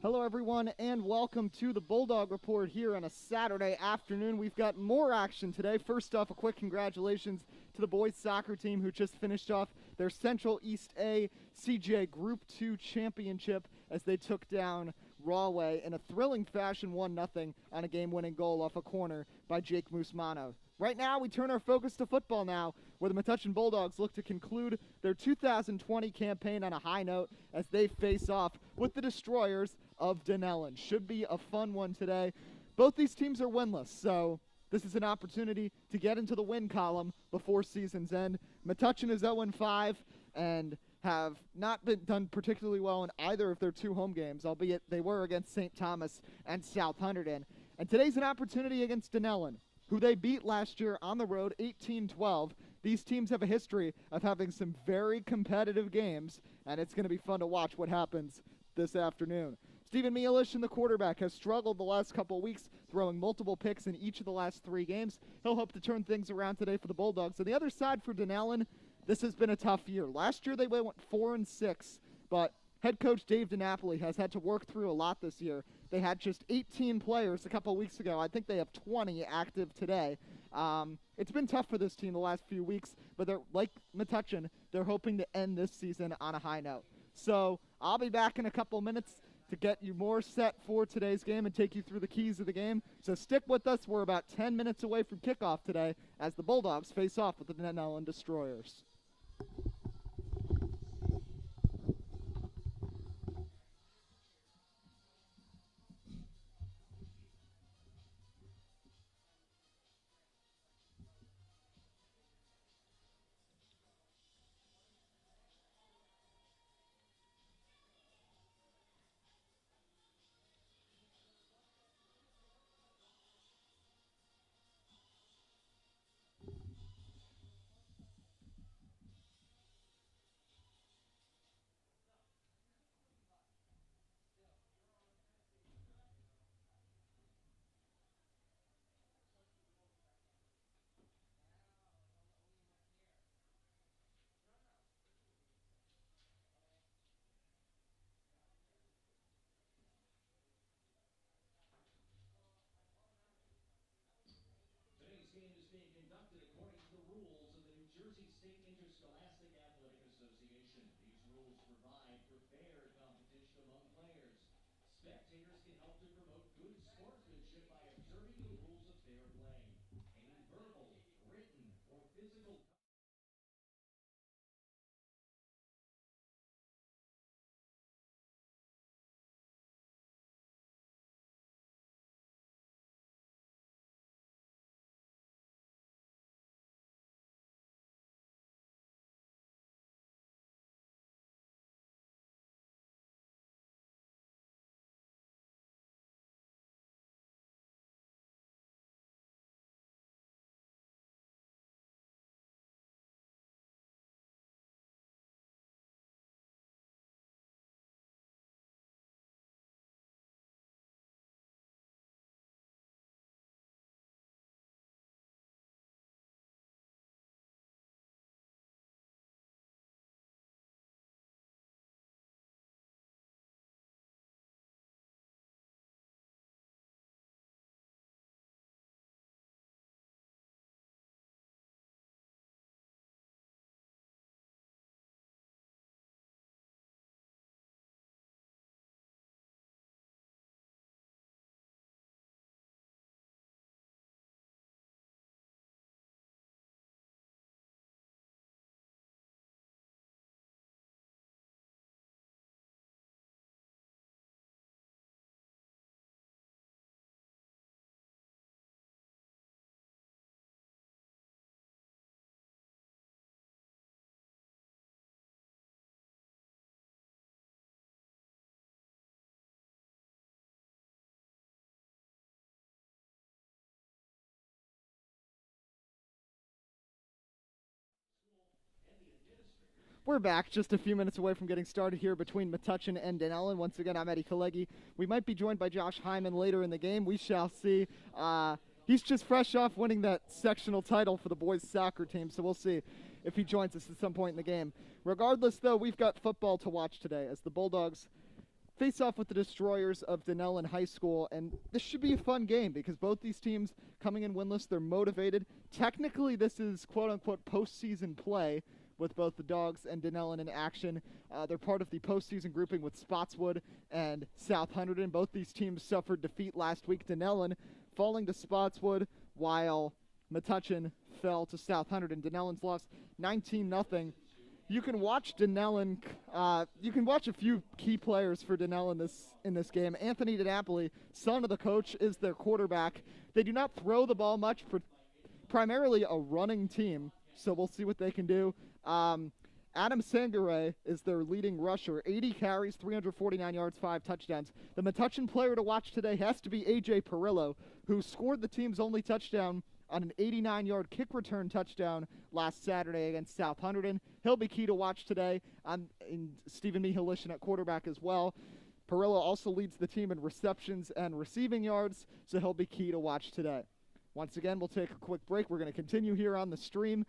Hello, everyone, and welcome to the Bulldog Report here on a Saturday afternoon. We've got more action today. First off, a quick congratulations to the boys soccer team who just finished off their Central East A CJ Group 2 championship as they took down Rawway in a thrilling fashion, 1-0 on a game-winning goal off a corner by Jake Musmano. Right now, we turn our focus to football now, where the Metuchen Bulldogs look to conclude their 2020 campaign on a high note as they face off with the Destroyers of Dunellen. Should be a fun one today. Both these teams are winless, so this is an opportunity to get into the win column before season's end. Metuchen is 0-5 and have not been done particularly well in either of their two home games, albeit they were against St. Thomas and South Hunterdon. And today's an opportunity against Dunellen, who they beat last year on the road 18-12. These teams have a history of having some very competitive games, and it's going to be fun to watch what happens this afternoon. Stephen Mielish, the quarterback, has struggled the last couple of weeks, throwing multiple picks in each of the last three games. He'll hope to turn things around today for the Bulldogs. On the other side for Dunellen, this has been a tough year. Last year they went 4-6, but head coach Dave DiNapoli has had to work through a lot this year. They had just 18 players a couple of weeks ago. I think they have 20 active today. It's been tough for this team the last few weeks, but they're like Metuchen, they're hoping to end this season on a high note. So I'll be back in a couple minutes to get you more set for today's game and take you through the keys of the game. So stick with us. We're about 10 minutes away from kickoff today as the Bulldogs face off with the Dunellen Destroyers. Today's game is being conducted according to the rules of the New Jersey State Interscholastic Athletic Association. These rules provide for fair competition among players. Spectators can help to promote good sportsmanship by observing the rules of fair play. Any verbal, written, or physical We're back just a few minutes away from getting started here between Metuchen and Dunellen. Once again, I'm Eddie Kalegi. We might be joined by Josh Hyman later in the game. We shall see. He's just fresh off winning that sectional title for the boys soccer team, so we'll see if he joins us at some point in the game. Regardless, though, we've got football to watch today as the Bulldogs face off with the Destroyers of Dunellen High School, and this should be a fun game because both these teams coming in winless, they're motivated. Technically, this is quote-unquote postseason play with both the Dogs and Dunellen in action. They're part of the postseason grouping with Spotswood and South Hunterdon. Both these teams suffered defeat last week. Dunellen falling to Spotswood, while Metuchen fell to South Hunterdon. Dunellen's lost 19-0. You can watch Dunellen. You can watch a few key players for Dunellen in this game. Anthony DiNapoli, son of the coach, is their quarterback. They do not throw the ball much, primarily a running team, so we'll see what they can do. Adam Sangare is their leading rusher. 80 carries, 349 yards, 5 touchdowns. The Metuchen player to watch today has to be A.J. Perillo, who scored the team's only touchdown on an 89-yard kick return touchdown last Saturday against South Hunterdon. He'll be key to watch today. And Stephen Mihalishin at quarterback as well. Perillo also leads the team in receptions and receiving yards, so he'll be key to watch today. Once again, we'll take a quick break. We're going to continue here on the stream.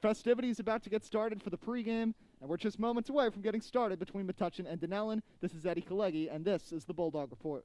Festivities about to get started for the pregame, and we're just moments away from getting started between Metuchen and Dunellen. This is Eddie Kalegi, and this is the Bulldog Report.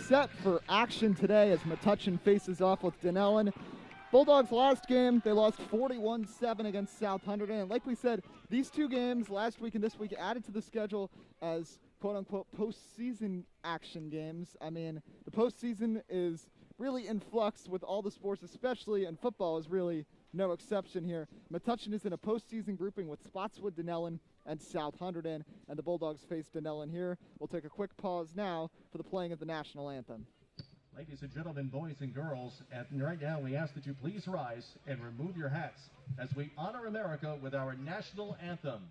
set for action today as Metuchen faces off with Dunellen. Bulldogs last game, they lost 41-7 against South Hunterdon. And like we said, these two games last week and this week added to the schedule as quote-unquote postseason action games. I mean, the postseason is really in flux with all the sports, especially, and football is really no exception here. Metuchen is in a postseason grouping with Spotswood, Dunellen, and South Hunterdon, and the Bulldogs face Dunellen here. We'll take a quick pause now for the playing of the national anthem. Ladies and gentlemen, boys and girls, right now we ask that you please rise and remove your hats as we honor America with our national anthem.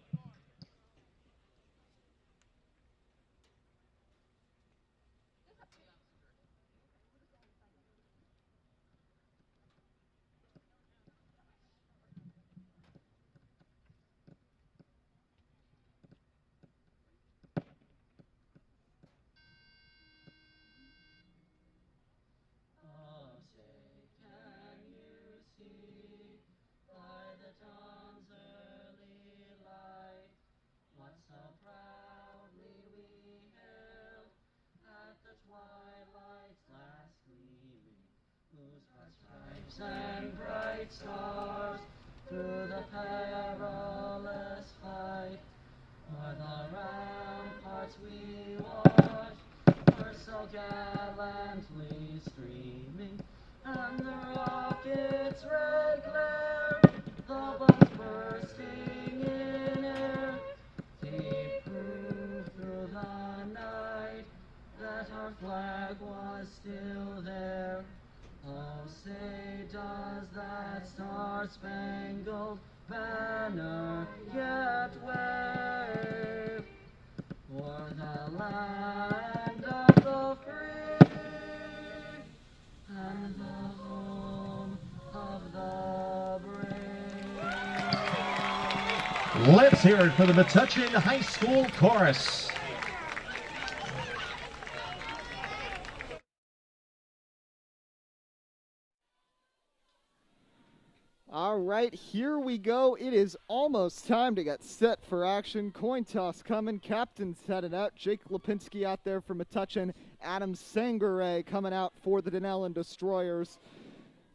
And bright stars through the perilous fight, o'er the ramparts we watch, were so gallantly streaming, and the rocket's red glare, the bombs bursting in air, they proved through the night that our flag was still there. Oh, say does that star-spangled banner yet wave o'er the land of the free and the home of the brave? Let's hear it for the Metuchen High School Chorus. All right, here we go. It is almost time to get set for action. Coin toss coming. Captain's headed out. Jake Lipinski out there for Metuchen. Adam Sangare coming out for the Dunellen Destroyers.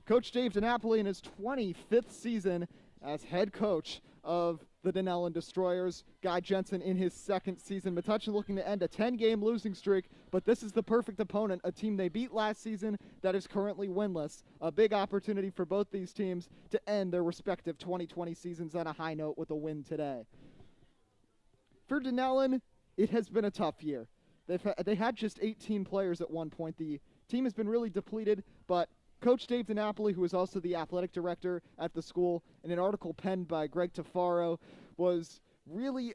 Coach Dave DiNapoli in his 25th season as head coach of the Dunellen Destroyers. Guy Jensen in his second season. Metuchen looking to end a 10-game losing streak, but this is the perfect opponent, a team they beat last season that is currently winless. A big opportunity for both these teams to end their respective 2020 seasons on a high note with a win today. For Dunellen, it has been a tough year. They had just 18 players at one point. The team has been really depleted, but Coach Dave DiNapoli, who is also the athletic director at the school, in an article penned by Greg Tafaro, was really,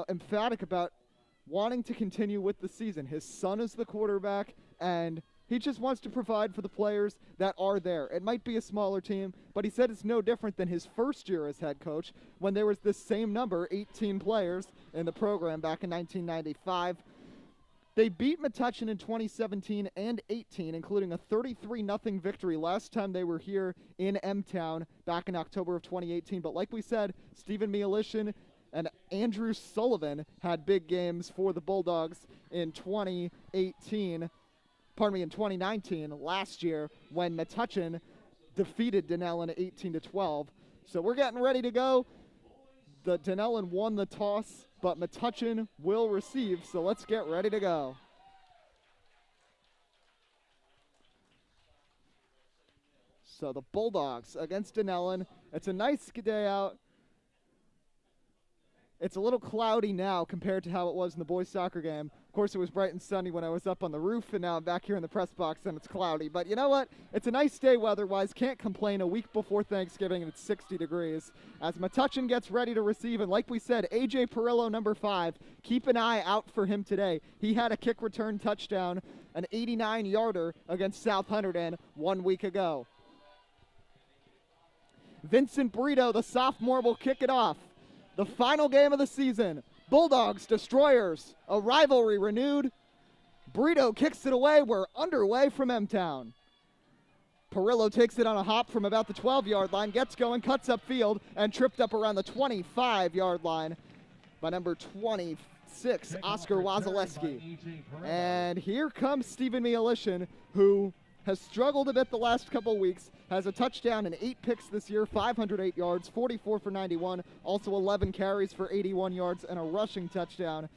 emphatic about wanting to continue with the season. His son is the quarterback, and he just wants to provide for the players that are there. It might be a smaller team, but he said it's no different than his first year as head coach when there was this same number, 18 players, in the program back in 1995. They beat Metuchen in 2017 and 18, including a 33-0 victory last time they were here in M-Town back in October of 2018. But like we said, Stephen Mialishin and Andrew Sullivan had big games for the Bulldogs in 2019, last year, when Metuchen defeated Dunellen 18-12. So we're getting ready to go. The Dunellen won the toss, but Metuchen will receive, so let's get ready to go. So the Bulldogs against Dunellen. It's a nice day out. It's a little cloudy now compared to how it was in the boys' soccer game. Of course, it was bright and sunny when I was up on the roof, and now I'm back here in the press box, and it's cloudy. But you know what? It's a nice day weather-wise. Can't complain. A week before Thanksgiving, and it's 60 degrees. As Metuchen gets ready to receive, and like we said, A.J. Perillo, number 5, keep an eye out for him today. He had a kick return touchdown, an 89-yarder against South Hunterdon 1 week ago. Vincent Brito, the sophomore, will kick it off. The final game of the season, Bulldogs, Destroyers, a rivalry renewed. Brito kicks it away. We're underway from M-Town. Perillo takes it on a hop from about the 12-yard line, gets going, cuts upfield, and tripped up around the 25-yard line by number 26, 6, Oscar Kickoff returned by Wasilewski. A.J. Pereira. And here comes Stephen Mialishin, who has struggled a bit the last couple weeks, has a touchdown and 8 picks this year, 508 yards, 44 for 91, also 11 carries for 81 yards and a rushing touchdown.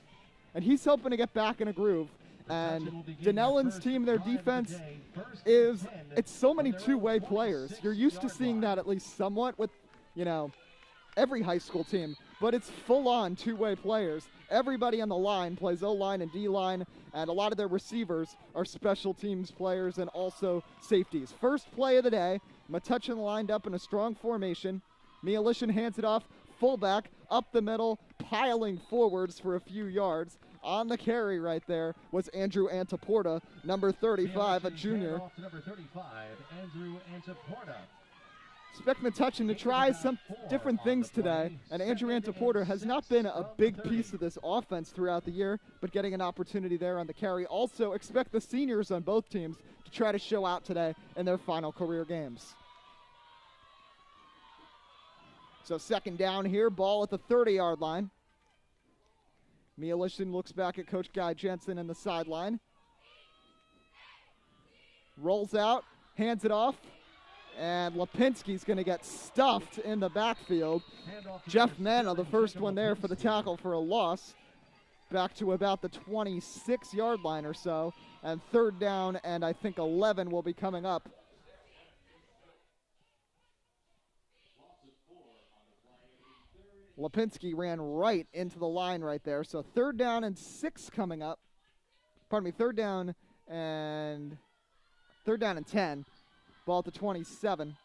And he's hoping to get back in a groove. And Dunellen's team, their defense it's so many two-way players. You're used to seeing that at least somewhat with, every high school team, but it's full-on two-way players. Everybody on the line plays O-line and D-line, and a lot of their receivers are special teams players and also safeties. First play of the day, Metuchen lined up in a strong formation. Mialishin hands it off, fullback, up the middle, piling forwards for a few yards. On the carry right there was Andrew Antaporta, number 35, a junior. Off to number 35, Andrew Antaporta. Expect Metuchen to try some different things today, and Andrew Antaporta has not been a big piece of this offense throughout the year, but getting an opportunity there on the carry. Also, expect the seniors on both teams to try to show out today in their final career games. So second down here, ball at the 30-yard line. Mialishin looks back at Coach Guy Jensen in the sideline. Rolls out, hands it off, and Lipinski's going to get stuffed in the backfield. Jeff Mena, the first one there for the tackle for a loss. Back to about the 26-yard line or so. And third down, and I think 11 will be coming up. Lipinski ran right into the line right there. So third down and 6 coming up. Pardon me, third down and 10. Ball at the 27.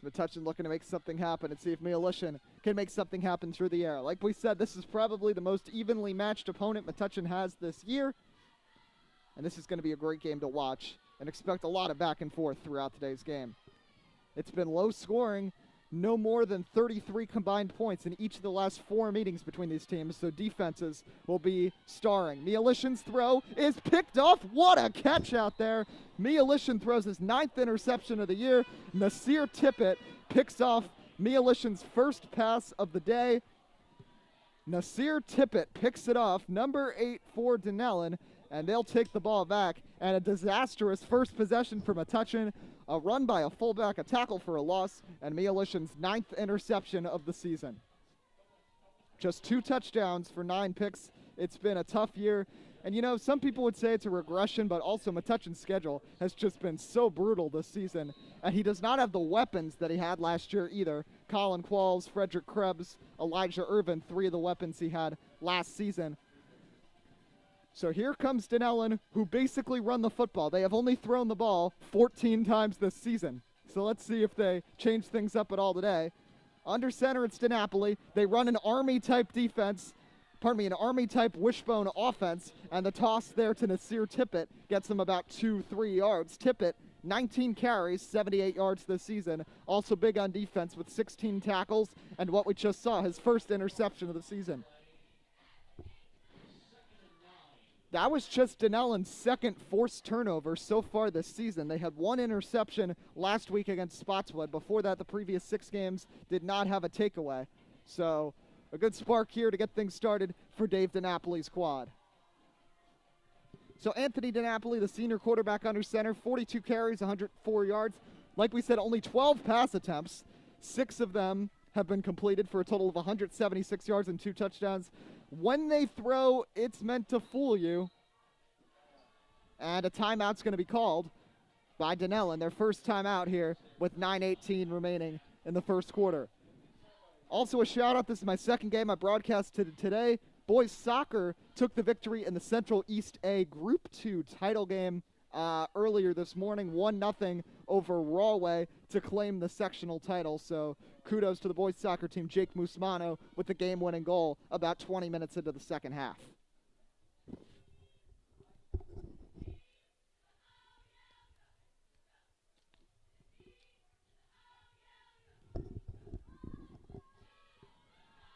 So Metuchen looking to make something happen and see if Mialishin can make something happen through the air. Like we said, this is probably the most evenly matched opponent Metuchen has this year. And this is going to be a great game to watch and expect a lot of back and forth throughout today's game. It's been low scoring. No more than 33 combined points in each of the last 4 meetings between these teams, so defenses will be starring. Mialishin's throw is picked off. What a catch out there. Mialishin throws his 9th interception of the year. Nasir Tippett picks off Mialishin's first pass of the day. Nasir Tippett picks it off, number 8 for Dunellen, and they'll take the ball back. And a disastrous first possession for Metuchen. A run by a fullback, a tackle for a loss, and Mialishin's 9th interception of the season. Just 2 touchdowns for 9 picks. It's been a tough year. And, some people would say it's a regression, but also Metuchen's schedule has just been so brutal this season. And he does not have the weapons that he had last year either. Colin Qualls, Frederick Krebs, Elijah Irvin, 3 of the weapons he had last season. So here comes Dunellen, who basically run the football. They have only thrown the ball 14 times this season. So let's see if they change things up at all today. Under center, it's DiNapoli. They run an Army-type defense. An Army-type wishbone offense. And the toss there to Nasir Tippett gets them about 2-3 yards. Tippett, 19 carries, 78 yards this season. Also big on defense with 16 tackles. And what we just saw, his first interception of the season. That was just Dunellen's second forced turnover so far this season. They had 1 interception last week against Spotswood. Before that, the previous 6 games did not have a takeaway. So a good spark here to get things started for Dave DiNapoli's squad. So Anthony DiNapoli, the senior quarterback under center, 42 carries, 104 yards. Like we said, only 12 pass attempts. 6 of them have been completed for a total of 176 yards and 2 touchdowns. When they throw, it's meant to fool you. And a timeout's going to be called by Dunellen, their first timeout here with 9:18 remaining in the first quarter. Also a shout-out, this is my second game I broadcasted today. Boys soccer took the victory in the Central East A Group 2 title game earlier this morning, 1-0 over Rawway to claim the sectional title. So kudos to the boys soccer team, Jake Musmano, with the game-winning goal about 20 minutes into the second half.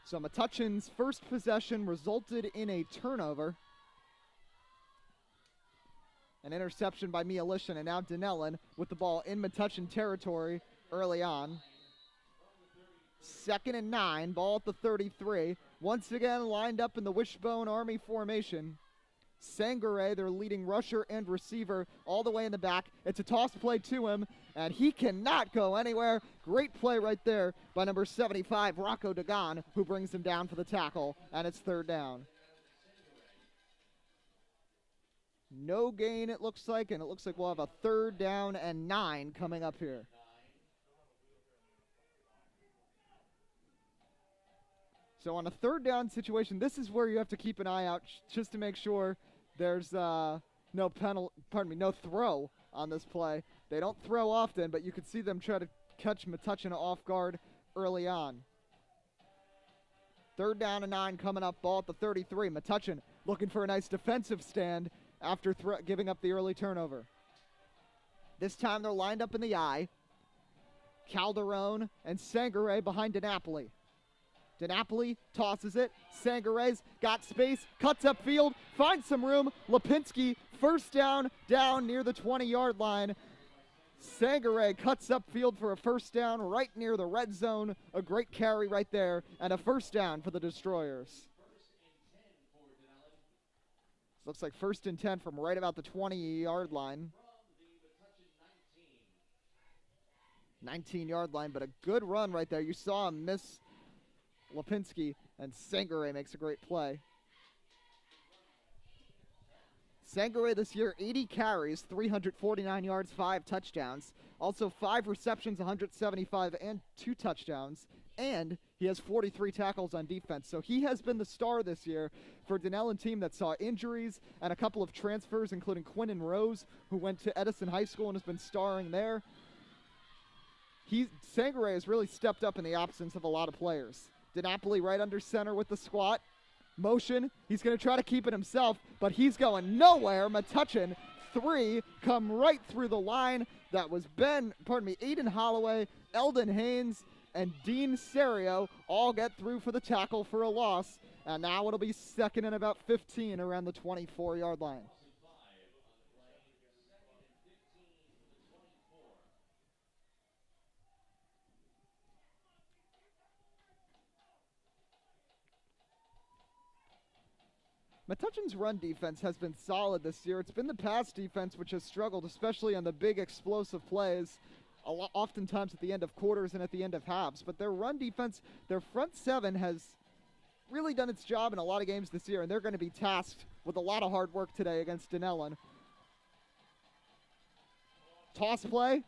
So Metuchen's first possession resulted in a turnover. An interception by Mialishin, and now Dunellen with the ball in Metuchen territory early on. 2nd and 9, ball at the 33. Once again lined up in the wishbone army formation. Sangare, their leading rusher and receiver, all the way in the back. It's a toss play to him, and he cannot go anywhere. Great play right there by number 75, Rocco Dagan, who brings him down for the tackle, and it's 3rd down. No gain, it looks like, and it looks like we'll have a 3rd down and 9 coming up here. So on a 3rd down situation, this is where you have to keep an eye out just to make sure there's no throw on this play. They don't throw often, but you could see them try to catch Metuchen off guard early on. 3rd down and 9 coming up, ball at the 33. Metuchen looking for a nice defensive stand after giving up the early turnover. This time they're lined up in the eye. Calderon and Sangare behind DiNapoli. DiNapoli tosses it. Sangare's got space, cuts upfield, finds some room. Lipinski, 1st down near the 20-yard line. Sangare cuts upfield for a 1st down right near the red zone. A great carry right there, and a 1st down for the Destroyers. Looks like 1st and 10 from right about the 20-yard line. 19-yard line, but a good run right there. You saw him miss Lipinski, and Sangare makes a great play. Sangare this year, 80 carries, 349 yards, 5 touchdowns. Also 5 receptions, 175, and 2 touchdowns. And he has 43 tackles on defense. So he has been the star this year for a Dunellen team that saw injuries and a couple of transfers, including Quinton Rose, who went to Edison High School and has been starring there. Sangare has really stepped up in the absence of a lot of players. DiNapoli right under center with the squat. Motion. He's going to try to keep it himself, but he's going nowhere. Metuchen, 3, come right through the line. That was Aiden Holloway, Eldon Haynes, and Dean Serio all get through for the tackle for a loss. And now it'll be 2nd and about 15 around the 24-yard line. Metuchen's run defense has been solid this year. It's been the pass defense which has struggled, especially on the big explosive plays, oftentimes at the end of quarters and at the end of halves. But their run defense, their front 7 has really done its job in a lot of games this year, and they're going to be tasked with a lot of hard work today against Dunellen. Toss play,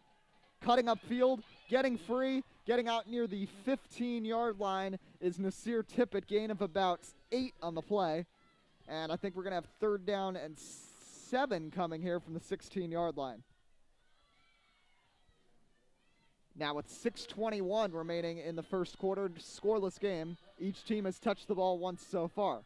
cutting upfield, getting free, getting out near the 15-yard line is Nasir Tippett, gain of about 8 on the play. And I think we're going to have 3rd down and 7 coming here from the 16-yard line. Now with 6:21 remaining in the first quarter, scoreless game. Each team has touched the ball once so far.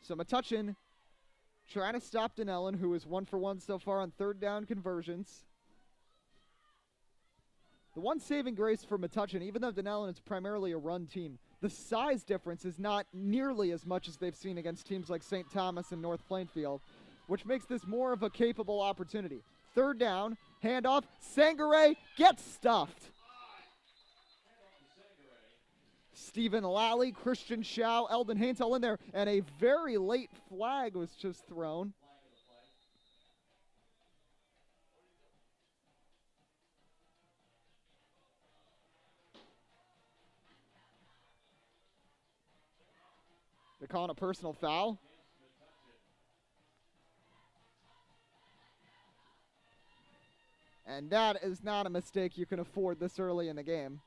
So Metuchen trying to stop Dunellen, who is 1 for 1 so far on 3rd down conversions. The one saving grace for Metuchen, even though Dunellen is primarily a run team, the size difference is not nearly as much as they've seen against teams like St. Thomas and North Plainfield, which makes this more of a capable opportunity. 3rd down, handoff, Sangare gets stuffed. Stephen Lally, Christian Schau, Eldon Haynes all in there, and a very late flag was just thrown. They're calling a personal foul. And that is not a mistake you can afford this early in the game.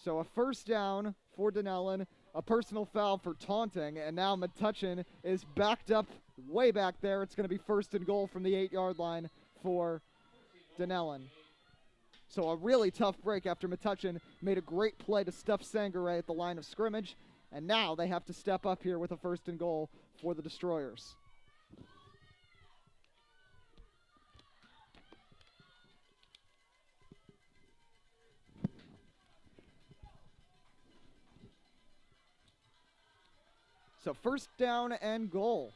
So a 1st down for Dunellen, a personal foul for taunting, and now Metuchen is backed up way back there. It's going to be 1st and goal from the 8-yard line for Dunellen. So a really tough break after Metuchen made a great play to stuff Sangare at the line of scrimmage. And now they have to step up here with a 1st and goal for the Destroyers. So 1st down and goal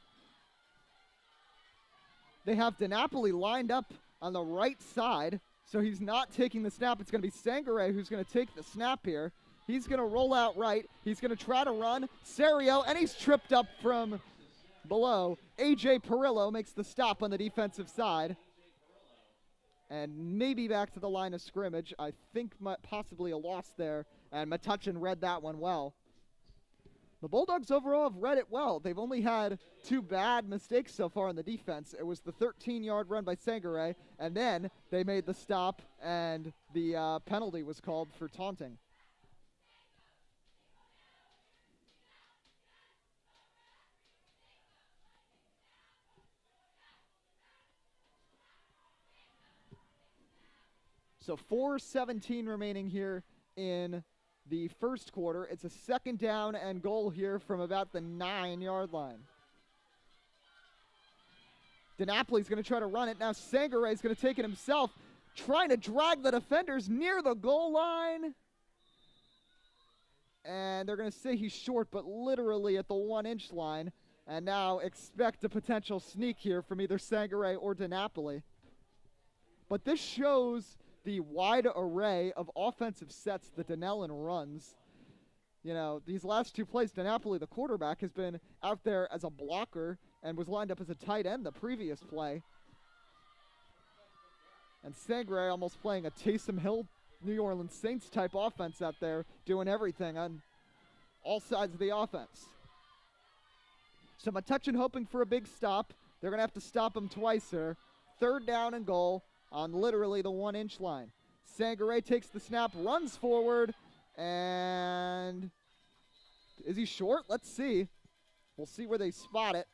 they have DiNapoli lined up on the right side, so he's not taking the snap. It's going to be Sangare who's going to take the snap here. He's going to roll out right. He's going to try to run. Serio, and he's tripped up from below. A.J. Perillo makes the stop on the defensive side. And maybe back to the line of scrimmage. I think possibly a loss there, and Metuchen read that one well. The Bulldogs overall have read it well. They've only had 2 bad mistakes so far in the defense. It was the 13-yard run by Sangare, and then they made the stop, and the penalty was called for taunting. So 4:17 remaining here in the first quarter. It's a 2nd down and goal here from about the 9-yard line. DiNapoli's going to try to run it. Now Sangare is going to take it himself, trying to drag the defenders near the goal line. And they're going to say he's short, but literally at the 1-inch line. And now expect a potential sneak here from either Sangare or DiNapoli. But this shows the wide array of offensive sets that Dunellen runs. You know, these last 2 plays, DiNapoli, the quarterback, has been out there as a blocker and was lined up as a tight end the previous play. And Sangare almost playing a Taysom Hill, New Orleans Saints type offense out there, doing everything on all sides of the offense. So Metuchen hoping for a big stop. They're going to have to stop him twice here. 3rd down and goal on literally the 1-inch line. Sangare takes the snap, runs forward, and is he short? Let's see. We'll see where they spot it.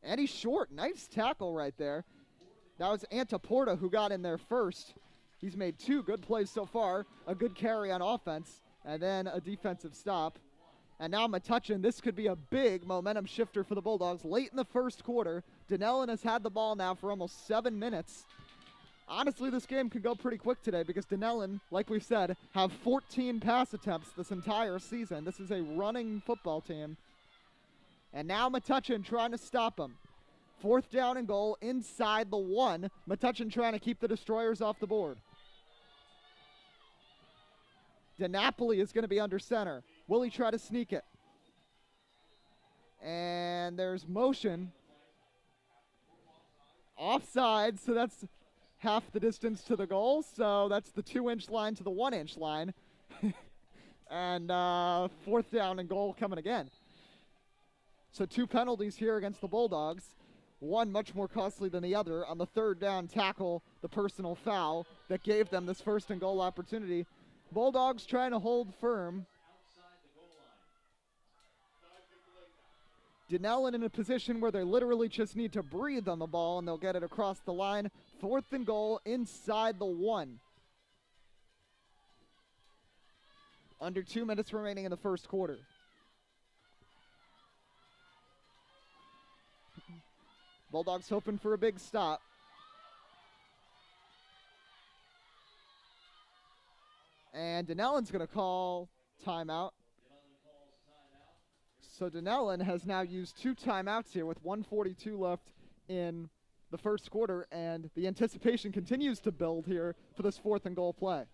And he's short. Nice tackle right there. That was Antaporta who got in there first. He's made 2 good plays so far. A good carry on offense, and then a defensive stop. And now Metuchen, this could be a big momentum shifter for the Bulldogs. Late in the first quarter, Dunellen has had the ball now for almost 7 minutes. Honestly, this game could go pretty quick today because Dunellen, like we've said, have 14 pass attempts this entire season. This is a running football team. And now Metuchen trying to stop him. 4th down and goal inside the 1. Metuchen trying to keep the Destroyers off the board. DiNapoli is going to be under center. Will he try to sneak it? And there's motion. Offside, so that's half the distance to the goal. So that's the 2-inch line to the 1-inch line. And 4th down and goal coming again. So 2 penalties here against the Bulldogs. One much more costly than the other on the 3rd down tackle, the personal foul that gave them this 1st and goal opportunity. Bulldogs trying to hold firm. Dunellen in a position where they literally just need to breathe on the ball, and they'll get it across the line. 4th and goal inside the 1. Under 2 minutes remaining in the first quarter. Bulldogs hoping for a big stop. And Dunellen's going to call timeout. So Dunellen has now used 2 timeouts here with 1:42 left in the first quarter, and the anticipation continues to build here for this 4th and goal play.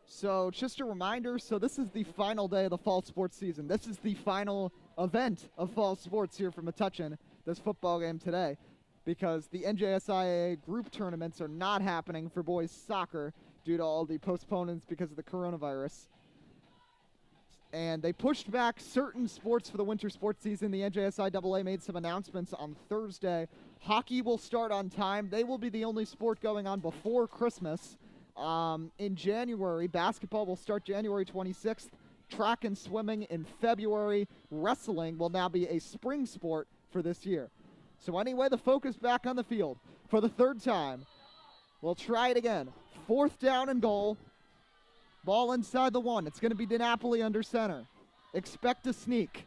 So just a reminder, so this is the final day of the fall sports season. This is the final event of fall sports here for Metuchen, this football game today, because the NJSIAA group tournaments are not happening for boys soccer due to all the postponements because of the coronavirus. And they pushed back certain sports for the winter sports season. The NJSIAA made some announcements on Thursday. Hockey will start on time. They will be the only sport going on before Christmas. In January, basketball will start January 26th. Track and swimming in February. Wrestling will now be a spring sport for this year. So anyway, the focus back on the field for the 3rd time. We'll try it again. 4th down and goal. Ball inside the 1. It's going to be DiNapoli under center. Expect a sneak.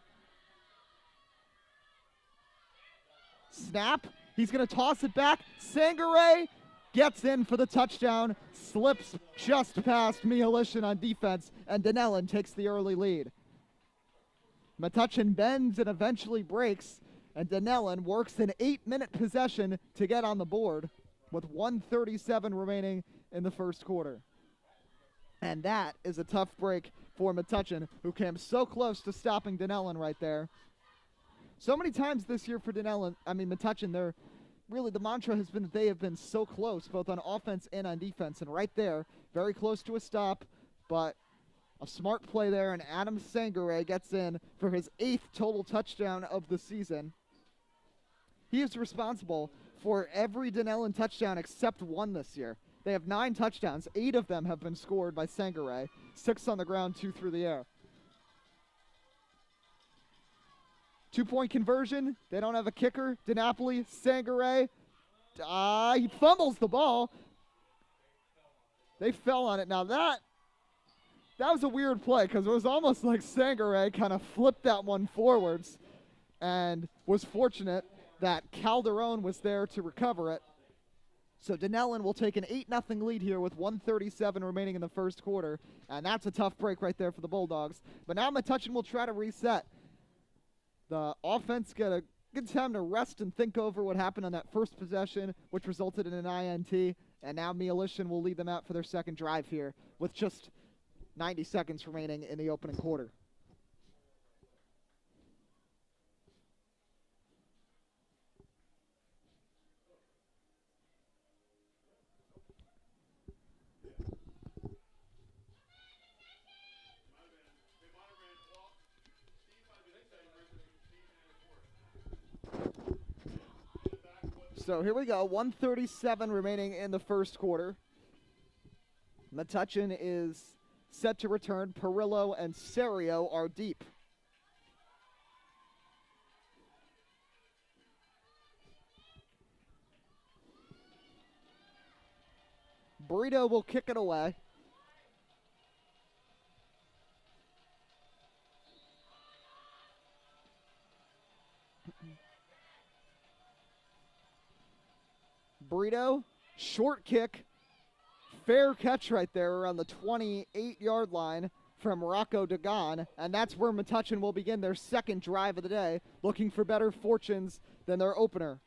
Snap. He's going to toss it back. Sangare gets in for the touchdown. Slips just past Metuchen on defense, and Dunellen takes the early lead. Metuchen bends and eventually breaks, and Dunellen works an 8-minute possession to get on the board with 1:37 remaining in the first quarter. And that is a tough break for Metuchen, who came so close to stopping Dunellen right there. So many times this year for Metuchen, really the mantra has been that they have been so close, both on offense and on defense. And right there, very close to a stop, but a smart play there, and Adam Sangare gets in for his 8th total touchdown of the season. He is responsible for every Dunellen touchdown except one this year. They have 9 touchdowns. 8 of them have been scored by Sangare. 6 on the ground, 2 through the air. 2-point conversion. They don't have a kicker. DiNapoli, Sangare. He fumbles the ball. They fell on it. Now that was a weird play because it was almost like Sangare kind of flipped that one forwards and was fortunate that Calderon was there to recover it. So Dunellen will take an 8-0 lead here with 1:37 remaining in the first quarter, and that's a tough break right there for the Bulldogs. But now Metuchen will try to reset. The offense got a good time to rest and think over what happened on that first possession, which resulted in an INT, and now Metuchen will lead them out for their second drive here with just 90 seconds remaining in the opening quarter. So here we go, 1:37 remaining in the first quarter. Metuchen is set to return. Perillo and Serio are deep. Burrito will kick it away. Burrito, short kick, fair catch right there around the 28-yard line from Rocco Dagan, and that's where Metuchen will begin their second drive of the day, looking for better fortunes than their opener.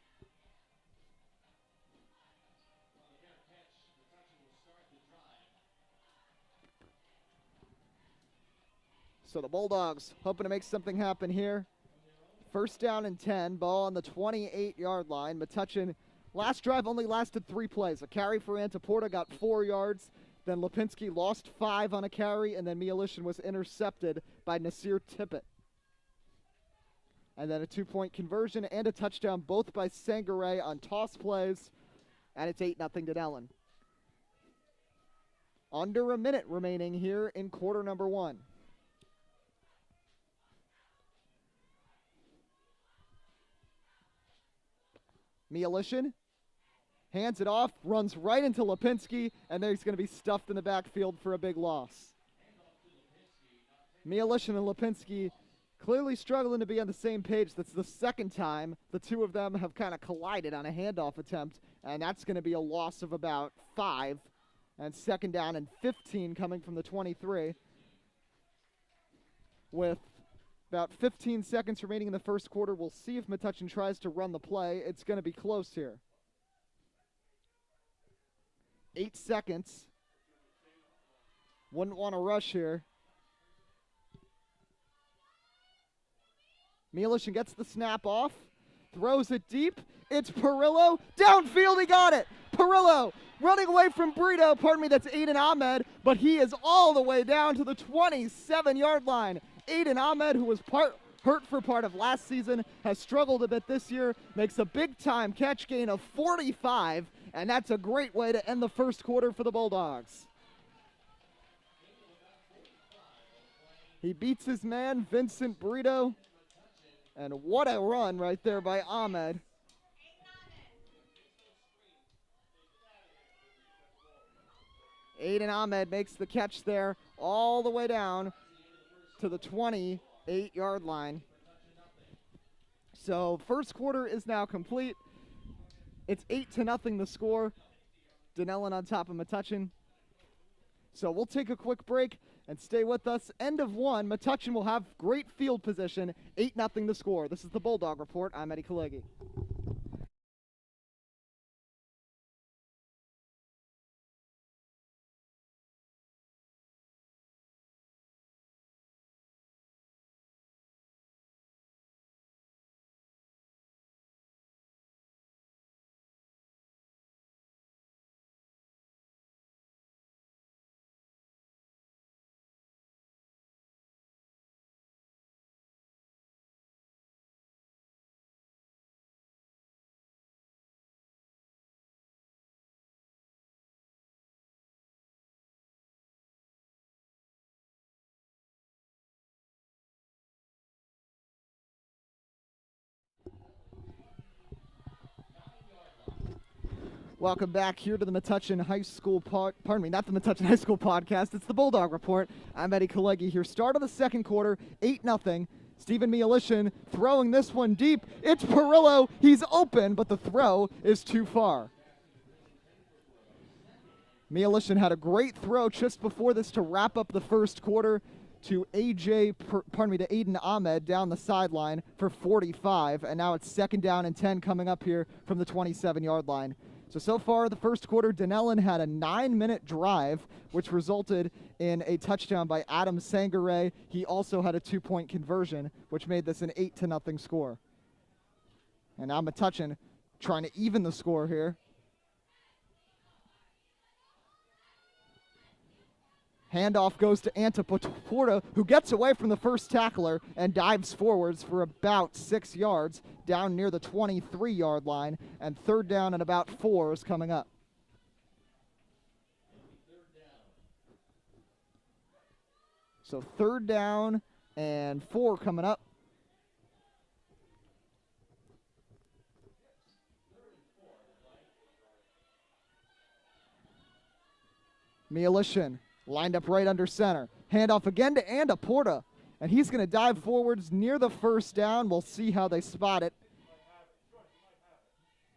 So the Bulldogs hoping to make something happen here. First down and 10, ball on the 28-yard line. Metuchen, last drive only lasted 3 plays. A carry for Antaporta got 4 yards. Then Lipinski lost 5 on a carry, and then Metuchen was intercepted by Nasir Tippett. And then a 2-point conversion and a touchdown, both by Sangare on toss plays, and it's 8-0 Dunellen. Under a minute remaining here in quarter number 1. Metuchen hands it off, runs right into Lipinski, and then he's going to be stuffed in the backfield for a big loss. Metuchen and Lipinski clearly struggling to be on the same page. That's the second time the two of them have kind of collided on a handoff attempt, and that's going to be a loss of about 5. And second down and 15 coming from the 23. With about 15 seconds remaining in the first quarter, we'll see if Metuchen tries to run the play. It's going to be close here. 8 seconds. Wouldn't want to rush here. Metuchen gets the snap off. Throws it deep. It's Perillo. Downfield, he got it. Perillo running away from Burrito. That's Aiden Ahmed. But he is all the way down to the 27-yard line. Aiden Ahmed, who was hurt for part of last season, has struggled a bit this year, makes a big-time catch gain of 45, and that's a great way to end the first quarter for the Bulldogs. He beats his man, Vincent Burrito, and what a run right there by Ahmed. Aiden Ahmed makes the catch there all the way down to the 20, 8-yard line. So first quarter is now complete. It's 8-0 the score. Dunellen on top of Metuchen. So we'll take a quick break and stay with us. End of one. Metuchen will have great field position. 8-0 the score. This is the Bulldog Report. I'm Eddie Kalegi. Welcome back here to the Metuchen High School not the Metuchen High School podcast. It's the Bulldog Report. I'm Eddie Kalegi here. Start of the second quarter, 8-0. Stephen Metuchen throwing this one deep. It's Perillo. He's open, but the throw is too far. Metuchen had a great throw just before this to wrap up the first quarter to Aiden Ahmed down the sideline for 45, and now it's 2nd down and 10 coming up here from the 27-yard line. So far, the first quarter, Dunellen had a 9-minute drive, which resulted in a touchdown by Adam Sangare. He also had a 2-point conversion, which made this an 8-0 score. And now Metuchen trying to even the score here. Handoff goes to Antaporta, who gets away from the first tackler and dives forwards for about 6 yards down near the 23-yard line, and 3rd down and about 4 is coming up. So 3rd down and 4 coming up. Metuchen lined up right under center. Handoff again to Antaporta, and he's going to dive forwards near the 1st down. We'll see how they spot it.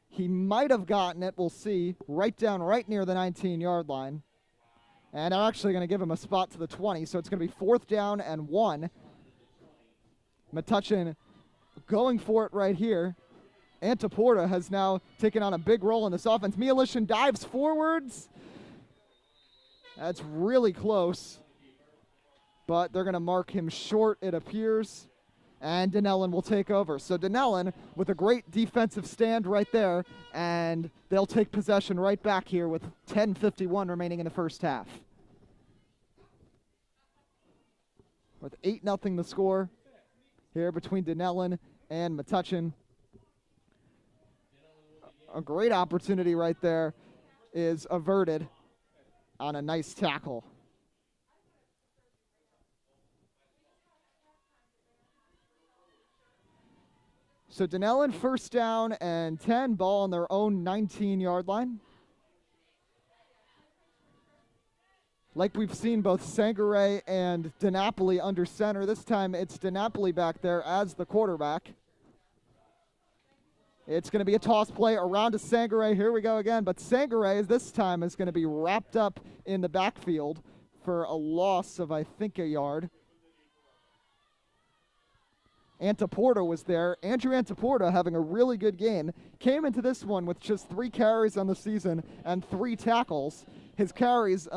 He might have gotten it. We'll see. Right down right near the 19-yard line. And I'm actually going to give him a spot to the 20, so it's going to be 4th down and 1. Metuchen going for it right here. Antaporta has now taken on a big role in this offense. Metuchen dives forwards. That's really close, but they're going to mark him short, it appears, and Dunellen will take over. So Dunellen with a great defensive stand right there, and they'll take possession right back here with 10:51 remaining in the first half. With 8-0 the score here between Dunellen and Metuchen. A great opportunity right there is averted on a nice tackle. So Dunellen 1st down and 10, ball on their own 19-yard line. Like we've seen both Sangare and DiNapoli under center. This time it's DiNapoli back there as the quarterback. It's going to be a toss play around to Sangare. Here we go again. But Sangare this time is going to be wrapped up in the backfield for a loss of, I think, a yard. Antaporta was there. Andrew Antaporta having a really good game. Came into this one with just 3 carries on the season and 3 tackles. His carries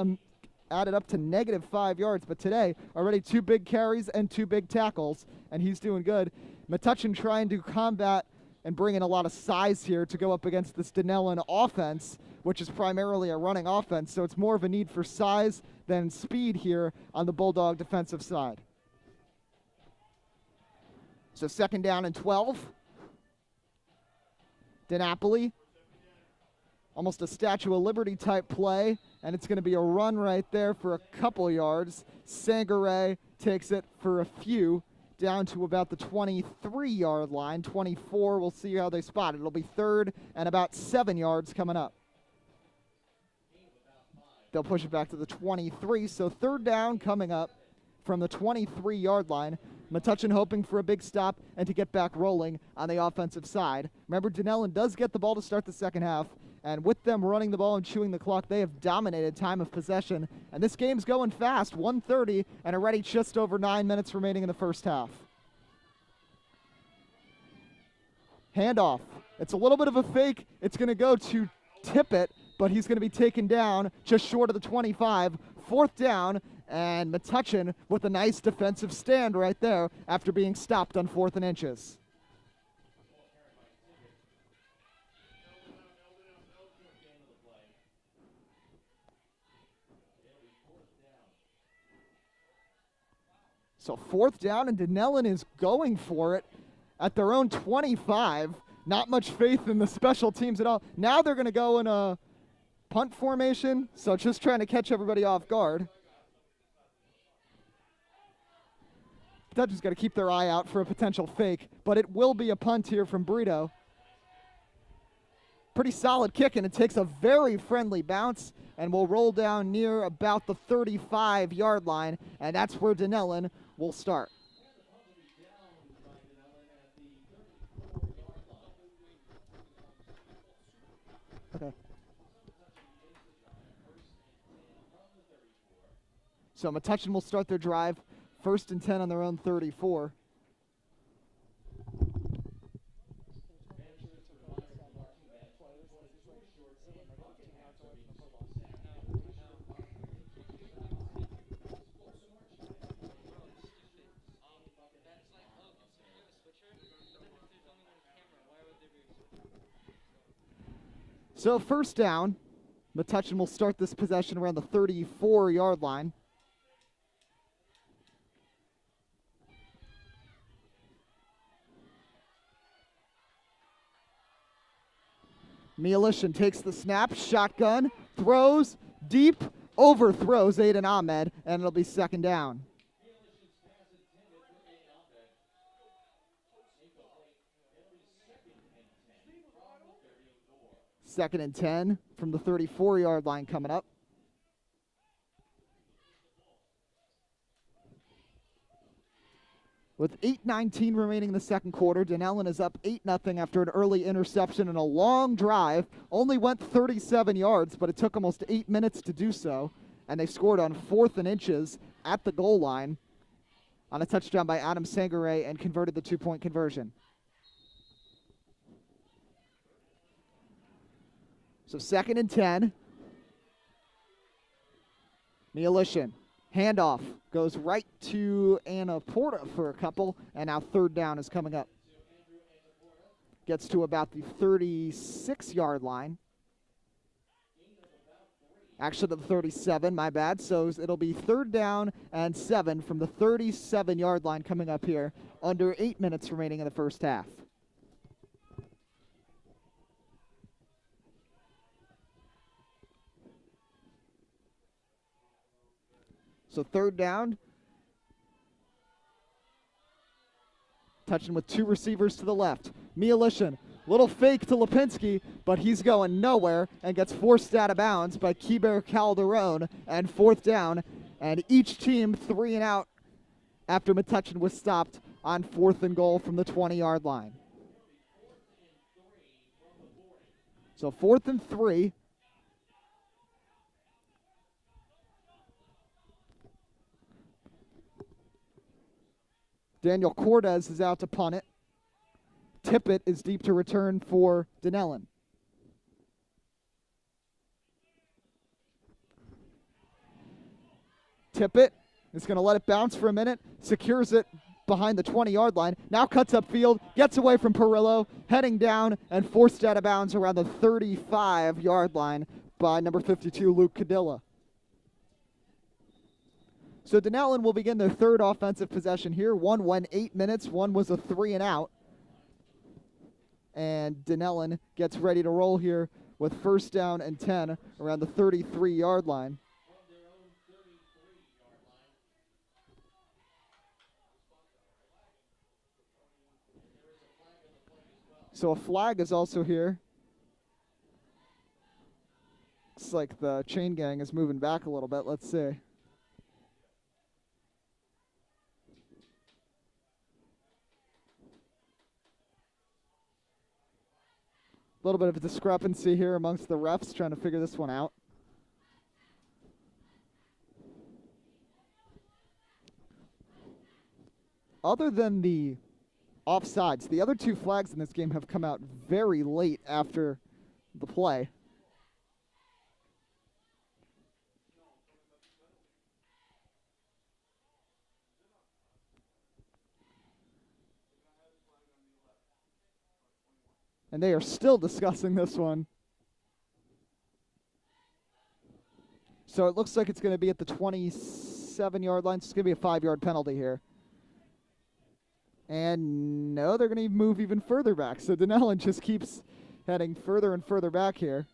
added up to -5 yards. But today, already 2 big carries and 2 big tackles. And he's doing good. Metuchen trying to combat and bring in a lot of size here to go up against this Dunellen offense, which is primarily a running offense. So it's more of a need for size than speed here on the Bulldog defensive side. So 2nd down and 12. DiNapoli, almost a Statue of Liberty type play, and it's going to be a run right there for a couple yards. Sangare takes it for a few, down to about the 23-yard line. 24, we'll see how they spot it. It'll be 3rd and about 7 yards coming up. They'll push it back to the 23, so 3rd down coming up from the 23-yard line. Metuchen hoping for a big stop and to get back rolling on the offensive side. Remember, Dunellen does get the ball to start the second half, and with them running the ball and chewing the clock, they have dominated time of possession. And this game's going fast, 1:30, and already just over 9 minutes remaining in the first half. Handoff. It's a little bit of a fake. It's going to go to Tippett, but he's going to be taken down just short of the 25. Fourth down, and Metuchen with a nice defensive stand right there after being stopped on 4th and inches. So 4th down, and Dunellen is going for it at their own 25. Not much faith in the special teams at all. Now they're going to go in a punt formation, so just trying to catch everybody off guard. Dutch's got to keep their eye out for a potential fake, but it will be a punt here from Brito. Pretty solid kick, and it takes a very friendly bounce and will roll down near about the 35-yard line, and that's where Dunellen will start. Okay. So Metuchen will start their drive. 1st and 10 on their own 34. So 1st down, Metuchen will start this possession around the 34-yard line. Metuchen takes the snap, shotgun, throws, deep, overthrows Aiden Ahmed, and it'll be 2nd down. Second and 10 from the 34-yard line coming up. With 8:19 remaining in the second quarter, Dunellen is up 8-0 after an early interception and a long drive. Only went 37 yards, but it took almost 8 minutes to do so. And they scored on 4th and inches at the goal line on a touchdown by Adam Sangare and converted the 2-point conversion. So 2nd and 10. Metuchen. Handoff goes right to Anna Porta for a couple, and now 3rd down is coming up. Gets to about the 36-yard line. Actually, to the 37, my bad. So it'll be 3rd down and 7 from the 37-yard line coming up here, under 8 minutes remaining in the first half. So 3rd down. Touching with 2 receivers to the left. Metuchen, little fake to Lipinski, but he's going nowhere and gets forced out of bounds by Kiber Calderon, and 4th down. And each team 3 and out after Metuchen was stopped on 4th and goal from the 20-yard line. So 4th and 3. Daniel Cortez is out to punt it. Tippett is deep to return for Dunellen. Tippett is going to let it bounce for a minute, secures it behind the 20-yard line, now cuts upfield, gets away from Perillo, heading down and forced out of bounds around the 35-yard line by number 52, Luke Cadilla. So Dunellen will begin their 3rd offensive possession here. One went 8 minutes, one was a 3 and out. And Dunellen gets ready to roll here with 1st down and 10 around the 33-yard line. So a flag is also here. Looks like the chain gang is moving back a little bit. Let's see. little bit of a discrepancy here amongst the refs trying to figure this one out. Other than the offsides, the other two flags in this game have come out very late after the play. And they are still discussing this one. So it looks like it's going to be at the 27-yard line. So it's going to be a 5-yard penalty here. And no, they're going to move even further back. So Dunellen just keeps heading further and further back here.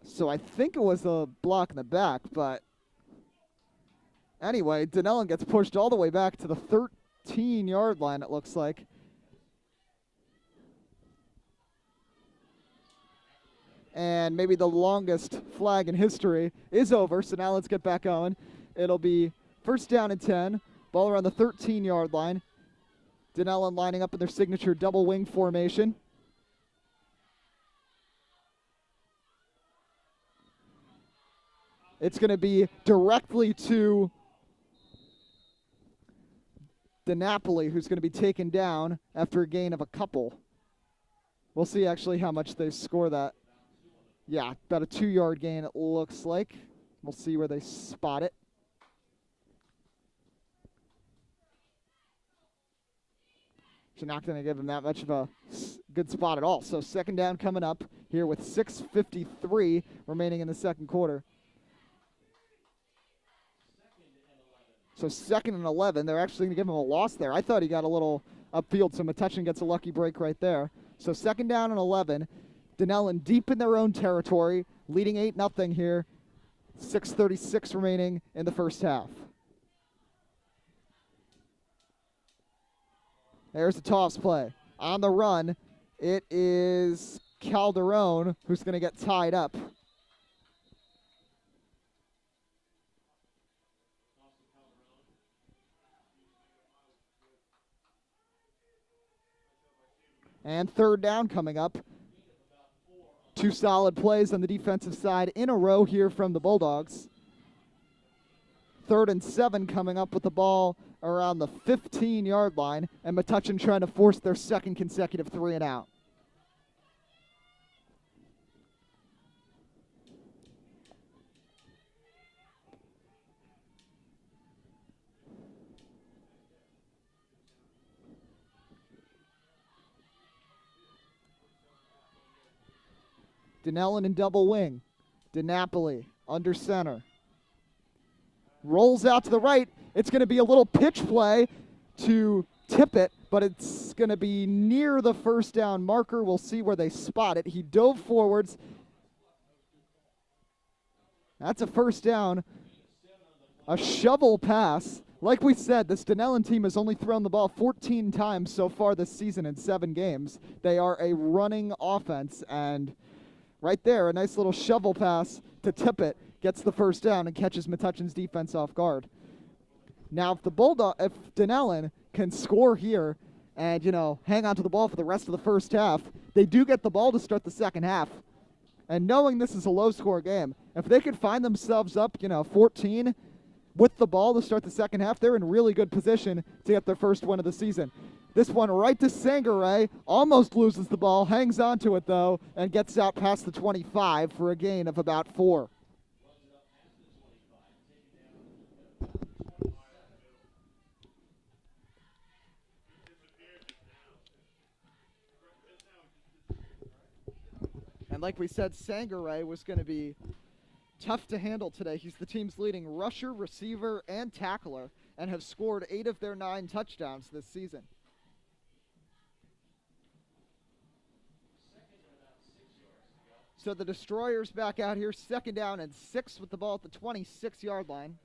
So I think it was a block in the back, but anyway, Dunellen gets pushed all the way back to the 13-yard line, it looks like. And maybe the longest flag in history is over, so now let's get back going. It'll be first down and 10, ball around the 13-yard line. Dunellen lining up in their signature double wing formation. It's going to be directly to DiNapoli, who's going to be taken down after a gain of a couple. We'll see actually how much they score that. Yeah, about a 2-yard gain it looks like. We'll see where they spot it. So not going to give him that much of a good spot at all. So second down coming up here with 6:53 remaining in the second quarter. So 2nd and 11. They're actually going to give him a loss there. I thought he got a little upfield, so Metuchen gets a lucky break right there. So 2nd down and 11. Dunellen deep in their own territory, leading 8-0 here. 6:36 remaining in the first half. There's the toss play. On the run, it is Calderon who's going to get tied up. And third down coming up. 2 solid plays on the defensive side in a row here from the Bulldogs. 3rd and 7 coming up with the ball around the 15-yard line, and Metuchen trying to force their second consecutive 3-and-out. Dunellen in double wing. DiNapoli under center. Rolls out to the right. It's going to be a little pitch play to tip it, but it's going to be near the first down marker. We'll see where they spot it. He dove forwards. That's a first down. A shovel pass. Like we said, this Dunellen team has only thrown the ball 14 times so far this season in 7 games. They are a running offense, and right there, a nice little shovel pass to tip it, gets the first down and catches Metuchen's defense off guard. Now, if Dunellen can score here and, hang on to the ball for the rest of the first half, they do get the ball to start the second half. And knowing this is a low-score game, if they could find themselves up, 14 with the ball to start the second half, they're in really good position to get their first win of the season. This one right to Sangaray, almost loses the ball, hangs on to it, though, and gets out past the 25 for a gain of about 4. And like we said, Sangaray was going to be tough to handle today. He's the team's leading rusher, receiver, and tackler, and have scored 8 of their 9 touchdowns this season. So the Destroyers back out here, 2nd down and 6 with the ball at the 26-yard line.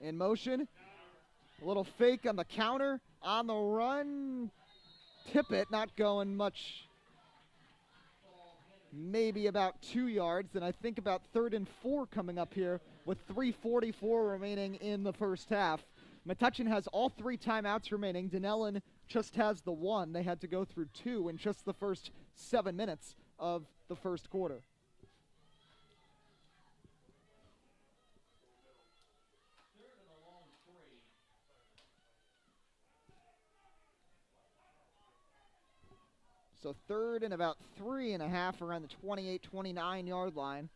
In motion. A little fake on the counter. On the run. Tippett not going much. Maybe about 2 yards. And I think about 3rd and 4 coming up here with 3:44 remaining in the first half. Metuchen has all 3 timeouts remaining. Dunellen just has the 1. They had to go through 2 in just the first 7 minutes of the first quarter. So 3rd and about 3.5 around the 28-29 yard line.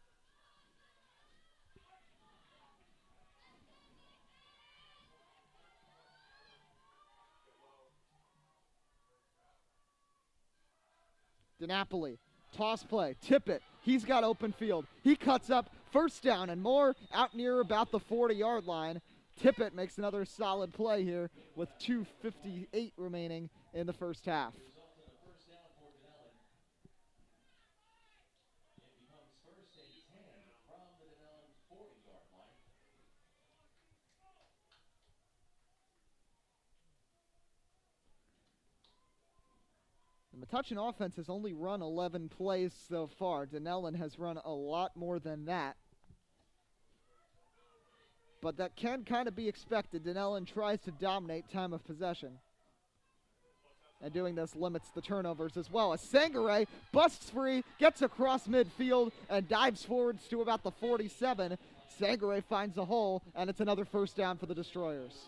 DiNapoli, toss play, Tippett, he's got open field. He cuts up, first down and more, out near about the 40-yard line. Tippett makes another solid play here with 2:58 remaining in the first half. The Metuchen offense has only run 11 plays so far. Dunellen has run a lot more than that. But that can kind of be expected. Dunellen tries to dominate time of possession. And doing this limits the turnovers as well. As Sangare busts free, gets across midfield, and dives forwards to about the 47. Sangare finds a hole, and it's another first down for the Destroyers.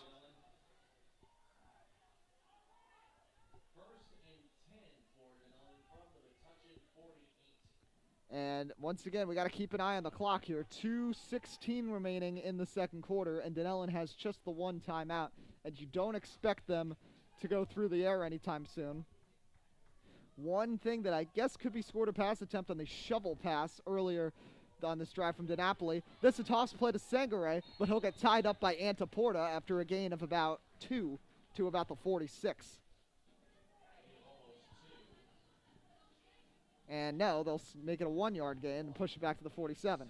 And once again, we got to keep an eye on the clock here. 2:16 remaining in the second quarter, and Dunellen has just the 1 timeout, and you don't expect them to go through the air anytime soon. One thing that I guess could be scored a pass attempt on the shovel pass earlier on this drive from DiNapoli. This is a toss play to Sangare, but he'll get tied up by Antaporta after a gain of about 2 to about the 46. And no, they'll make it a 1-yard gain and push it back to the 47.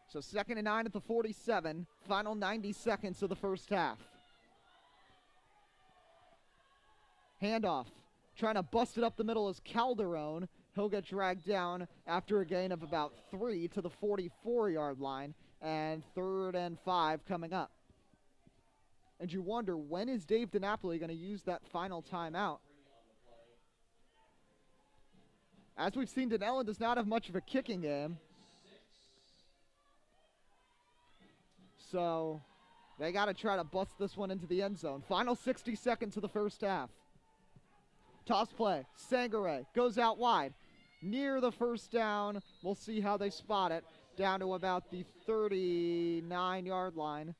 So 2nd and 9 at the 47. Final 90 seconds of the first half. Handoff. Trying to bust it up the middle is Calderon. He'll get dragged down after a gain of about 3 to the 44-yard line. And 3rd and 5 coming up. And you wonder, when is Dave DiNapoli going to use that final timeout? As we've seen, Dunellen does not have much of a kicking game. So they got to try to bust this one into the end zone. Final 60 seconds of the first half. Toss play. Sangare goes out wide. Near the first down. We'll see how they spot it. Down to about the 39-yard line.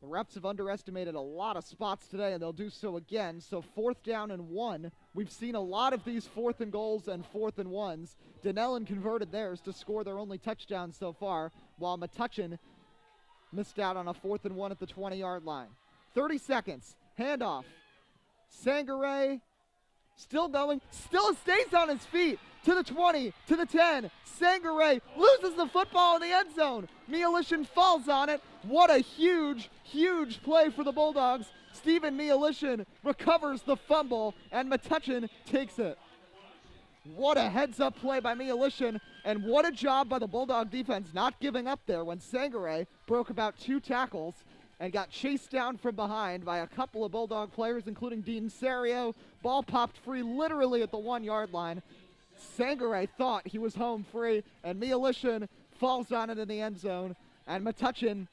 The refs have underestimated a lot of spots today, and they'll do so again. So 4th down and 1. We've seen a lot of these 4th and goals and 4th and 1s. Dunellen converted theirs to score their only touchdown so far, while Metuchen missed out on a 4th and 1 at the 20-yard line. 30 seconds. Handoff. Sangare still going, still stays on his feet. To the 20, to the 10. Sangare loses the football in the end zone. Metuchen falls on it. What a huge, huge play for the Bulldogs. Stephen Metuchen recovers the fumble, and Metuchen takes it. What a heads-up play by Metuchen, and what a job by the Bulldog defense not giving up there when Sangare broke about 2 tackles and got chased down from behind by a couple of Bulldog players, including Dean Serio. Ball popped free literally at the 1-yard line. Sangare thought he was home free, and Metuchen falls on it in the end zone, and Metuchen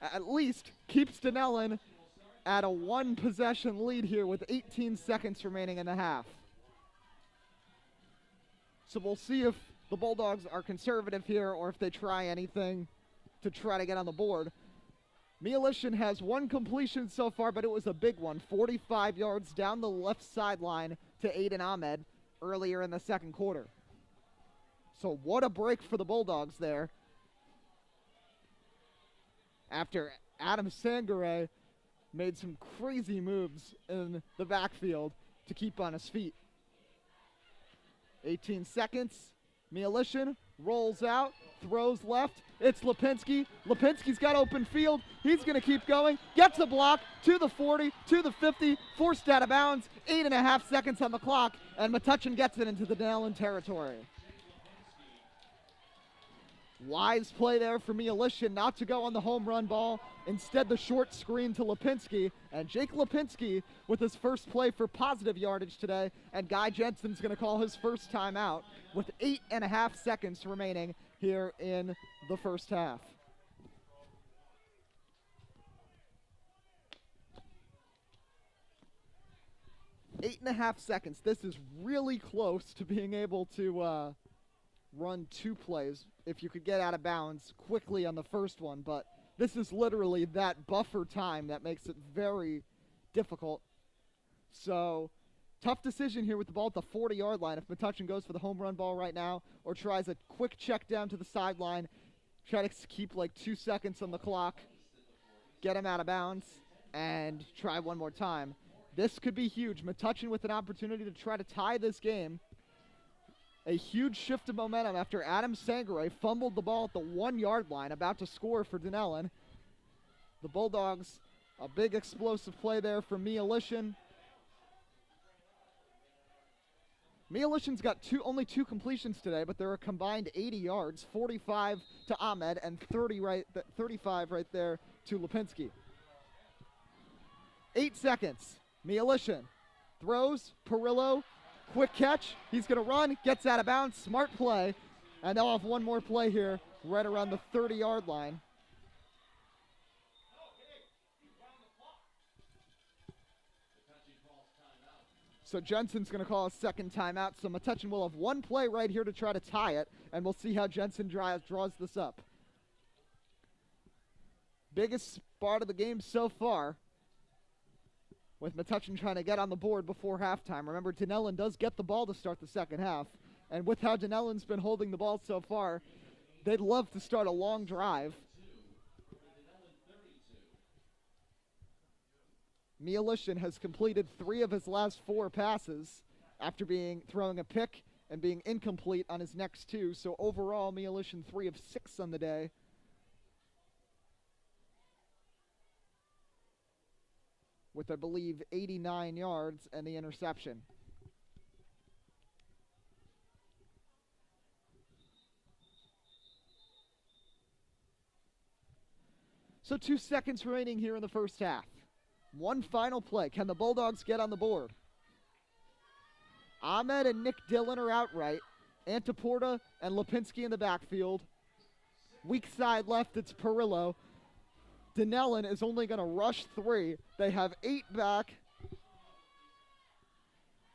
at least keeps Dunellen at a 1-possession lead here with 18 seconds remaining in the half. So we'll see if the Bulldogs are conservative here or if they try anything to try to get on the board. Metuchen has 1 completion so far, but it was a big one. 45 yards down the left sideline to Aiden Ahmed earlier in the second quarter. So what a break for the Bulldogs there. After Adam Sangare made some crazy moves in the backfield to keep on his feet. 18 seconds. Metuchen rolls out, throws left. It's Lipinski. Lipinski's got open field. He's going to keep going. Gets a block to the 40, to the 50, forced out of bounds. 8.5 seconds on the clock, and Metuchen gets it into the Dunellen territory. Wise play there for Metuchen not to go on the home run ball. Instead, the short screen to Lipinski. And Jake Lipinski with his first play for positive yardage today. And Guy Jensen's going to call his first timeout with 8.5 seconds remaining here in the first half. Eight and a half seconds. This is really close to being able to run 2 plays if you could get out of bounds quickly on the first one, but this is literally that buffer time that makes it very difficult. So, tough decision here with the ball at the 40-yard line if Metuchen goes for the home run ball right now or tries a quick check down to the sideline, try to keep like 2 seconds on the clock, get him out of bounds, and try one more time. This could be huge. Metuchen with an opportunity to try to tie this game. A huge shift of momentum after Adam Sangare fumbled the ball at the 1-yard line, about to score for Dunellen. The Bulldogs, a big explosive play there from Metuchen. Metuchen's got only 2 completions today, but they're a combined 80 yards, 45 to Ahmed and 35 right there to Lipinski. 8 seconds. Metuchen throws, Perillo, quick catch, he's going to run, gets out of bounds, smart play, and they'll have one more play here right around the 30-yard line. So Jensen's going to call a second timeout, so Metuchen will have one play right here to try to tie it, and we'll see how Jensen draws this up. Biggest spot of the game so far, with Metuchen trying to get on the board before halftime. Remember, Dunellen does get the ball to start the second half. And with how Dunellen's been holding the ball so far, they'd love to start a long drive. Metuchen has completed 3 of his last 4 passes after throwing a pick and being incomplete on his next 2. So overall, Metuchen 3 of 6 on the day. With, I believe, 89 yards and the interception. So 2 seconds remaining here in the first half. One final play. Can the Bulldogs get on the board? Ahmed and Nick Dillon are outright. Antaporta and Lipinski in the backfield. Weak side left, it's Perillo. Dunellen is only going to rush 3. They have 8 back.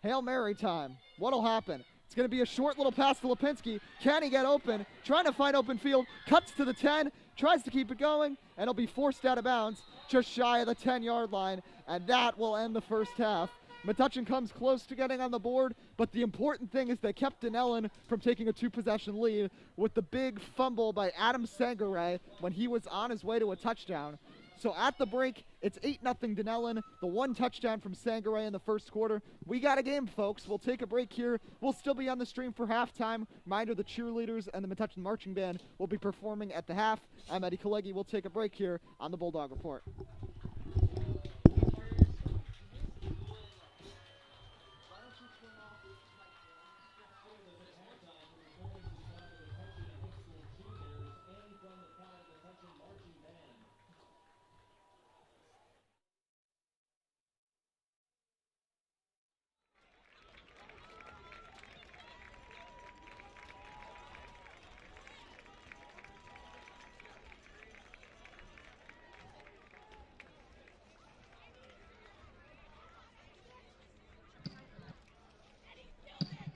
Hail Mary time. What'll happen? It's going to be a short little pass to Lipinski. Can he get open? Trying to find open field. Cuts to the 10. Tries to keep it going. And he'll be forced out of bounds just shy of the 10-yard line. And that will end the first half. Metuchen comes close to getting on the board, but the important thing is they kept Dunellen from taking a 2-possession lead with the big fumble by Adam Sangare when he was on his way to a touchdown. So at the break, it's 8-0 Dunellen, the 1 touchdown from Sangare in the first quarter. We got a game, folks. We'll take a break here. We'll still be on the stream for halftime. Reminder, the cheerleaders and the Metuchen Marching Band will be performing at the half. I'm Eddie Kalegi. We'll take a break here on the Bulldog Report.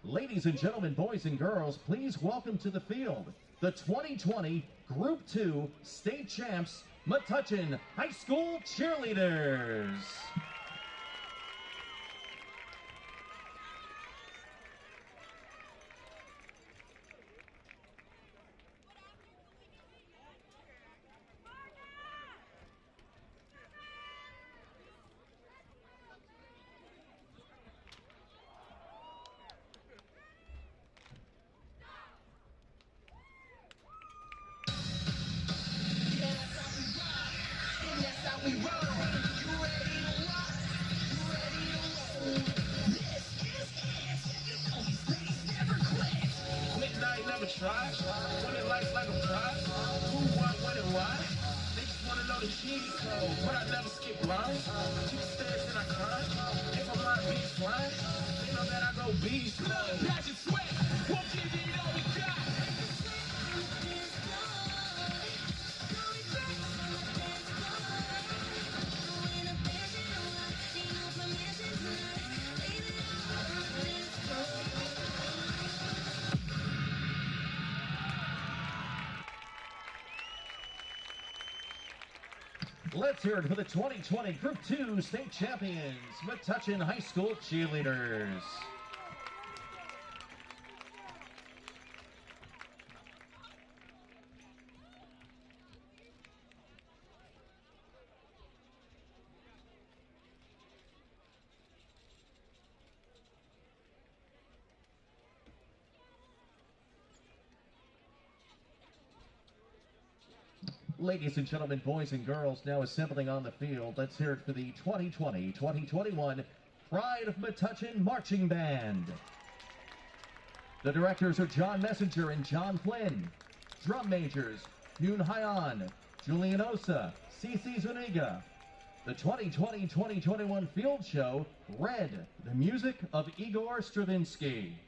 Ladies and gentlemen, boys and girls, please welcome to the field the 2020 Group 2 State Champs, Metuchen High School Cheerleaders. try. Winning life like a prize. Who, what, when, and why? They just wanna know the cheese code, but I never skip lines. Keep stairs and I climb. If I'm on beach flying, they know that I go beast mode. Passion, sweat, won't give it all we got. Let's hear it for the 2020 Group 2 State Champions, Metuchen High School Cheerleaders. Ladies and gentlemen, boys and girls, now assembling on the field. Let's hear it for the 2020-2021 Pride of Metuchen Marching Band. The directors are John Messenger and John Flynn. Drum majors, Yoon Hyan, Julian Osa, Cece Zuniga. The 2020-2021 field show, Red, the music of Igor Stravinsky.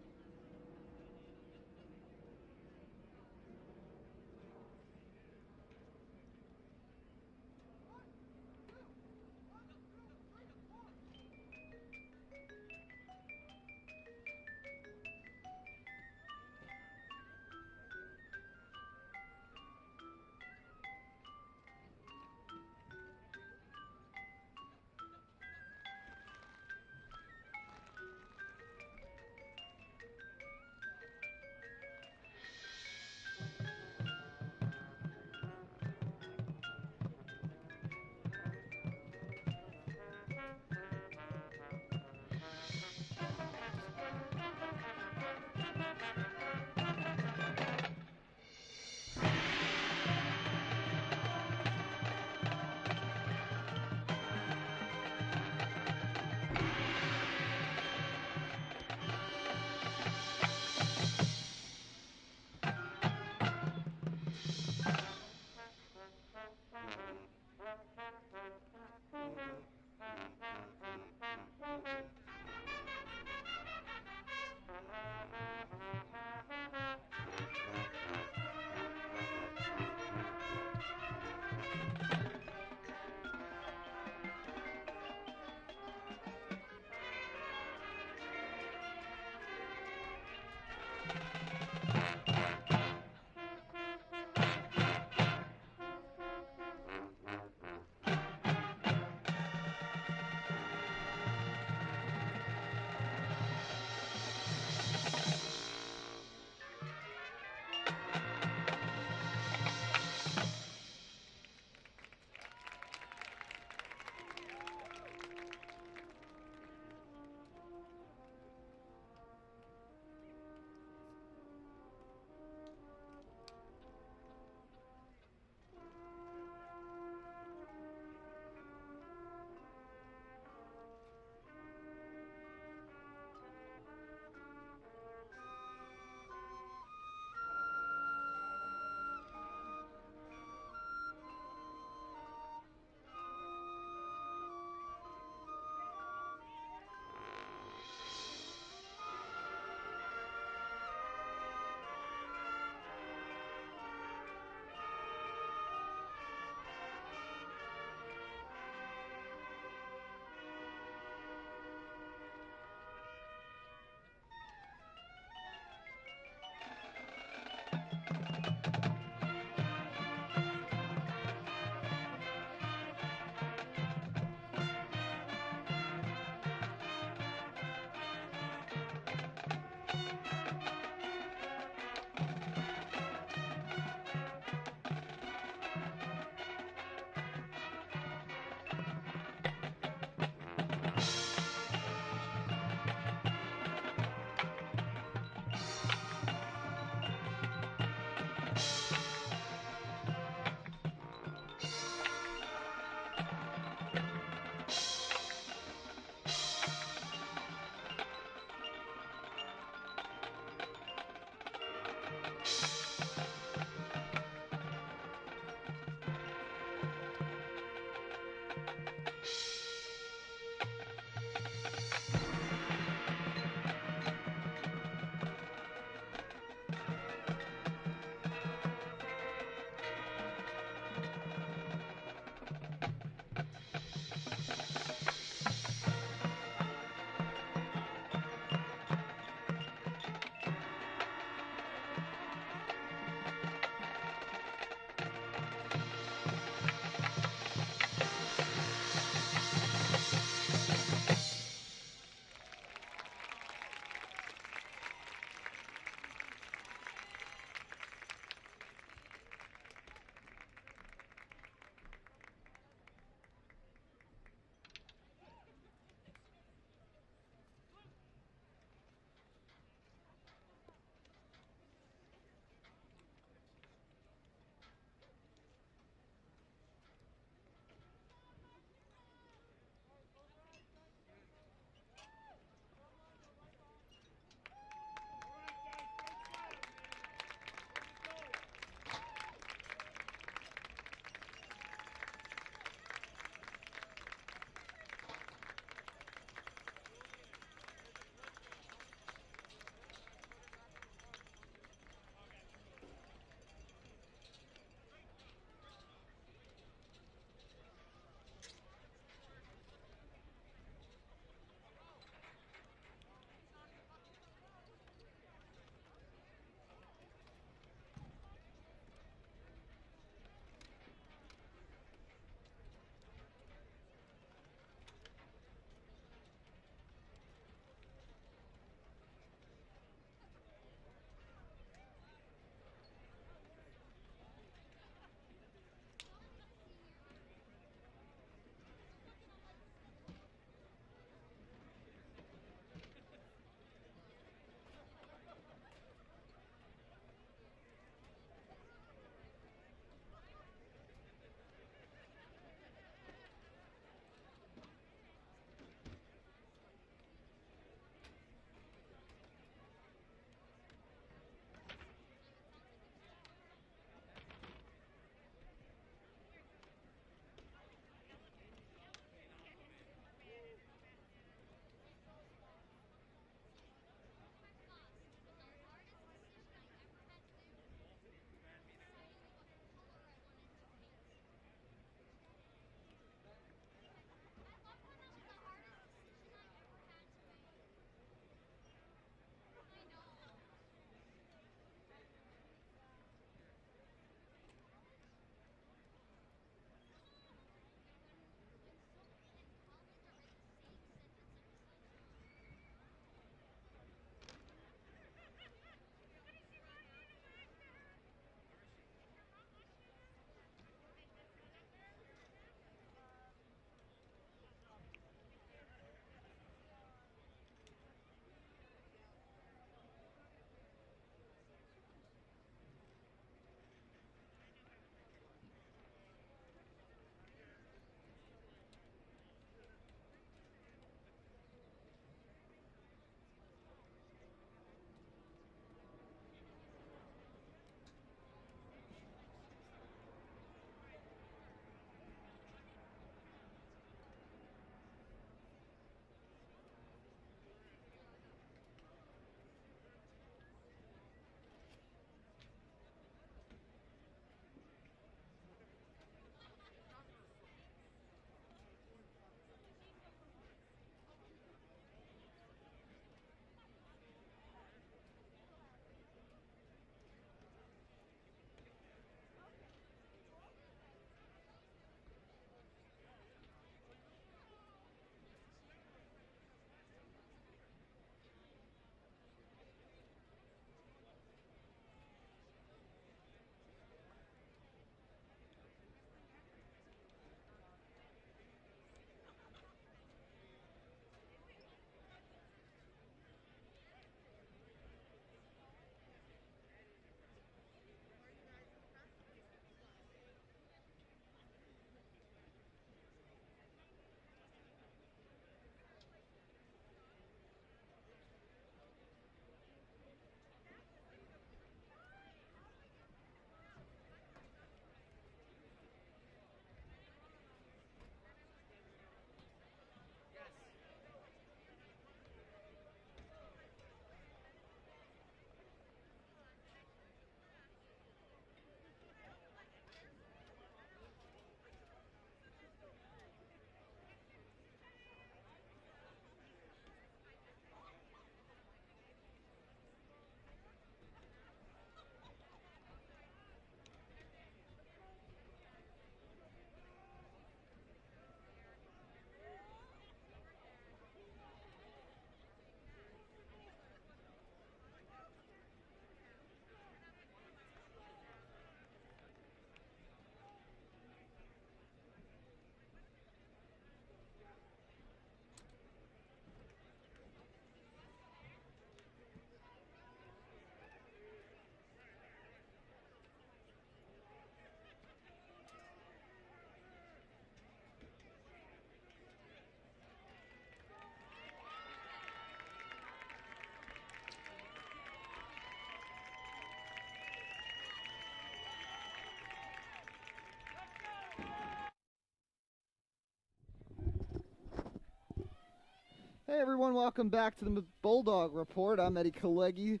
Hey everyone, welcome back to the Bulldog Report. I'm Eddie Kalegi.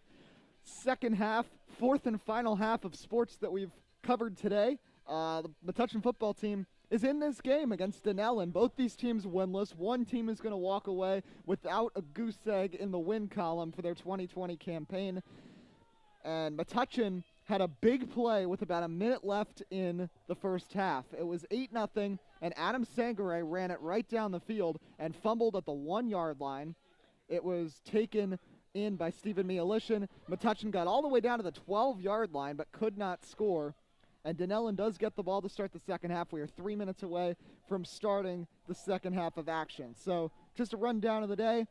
Second half, fourth and final half of sports that we've covered today. The Metuchen football team is in this game against Dunellen. Both these teams winless. One team is going to walk away without a goose egg in the win column for their 2020 campaign. And Metuchen had a big play with about a minute left in the first half. It was 8-0, and Adam Sangare ran it right down the field and fumbled at the 1-yard line. It was taken in by Stephen Metuchen. Metuchen got all the way down to the 12-yard line but could not score. And Dunellen does get the ball to start the second half. We are 3 minutes away from starting the second half of action. So just a rundown of the day.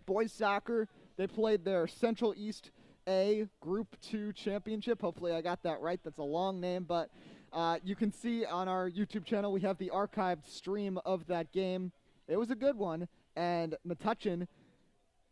Boys soccer, they played their Central East A Group 2 championship. Hopefully I got that right. That's a long name, but you can see on our YouTube channel we have the archived stream of that game. It was a good one, and Metuchen,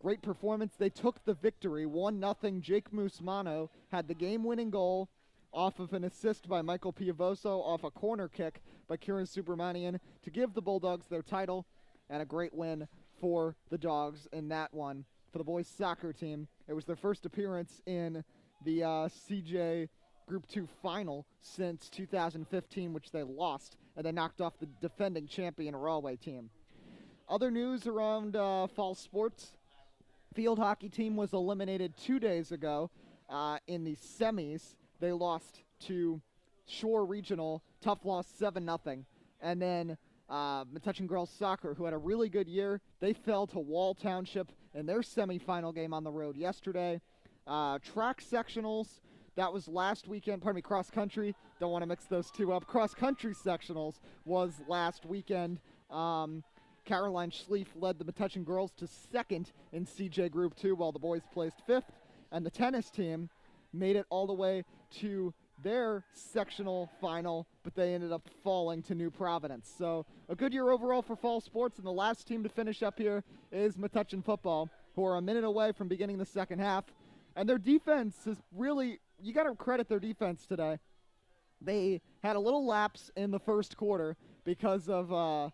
great performance. They took the victory, 1-0. Jake Musmano had the game-winning goal off of an assist by Michael Piavoso, off a corner kick by Kieran Subramanian to give the Bulldogs their title, and a great win for the Dogs in that one. For the boys soccer team, it was their first appearance in the CJ Group 2 final since 2015, which they lost, and they knocked off the defending champion Rahway team. Other news around fall sports: field hockey team was eliminated 2 days ago in the semis. They lost to Shore Regional, tough loss, 7-0. And then Metuchen girls soccer, who had a really good year, they fell to Wall Township in their semifinal game on the road yesterday. Track sectionals, that was last weekend. Pardon me, cross country. Don't want to mix those two up. Cross country sectionals was last weekend. Caroline Schlief led the Metuchen girls to second in CJ Group 2, while the boys placed fifth. And the tennis team made it all the way to their sectional final, but they ended up falling to New Providence. So a good year overall for fall sports, and the last team to finish up here is Metuchen football, who are a minute away from beginning the second half. And their defense is really, you got to credit their defense today. They had a little lapse in the first quarter because of,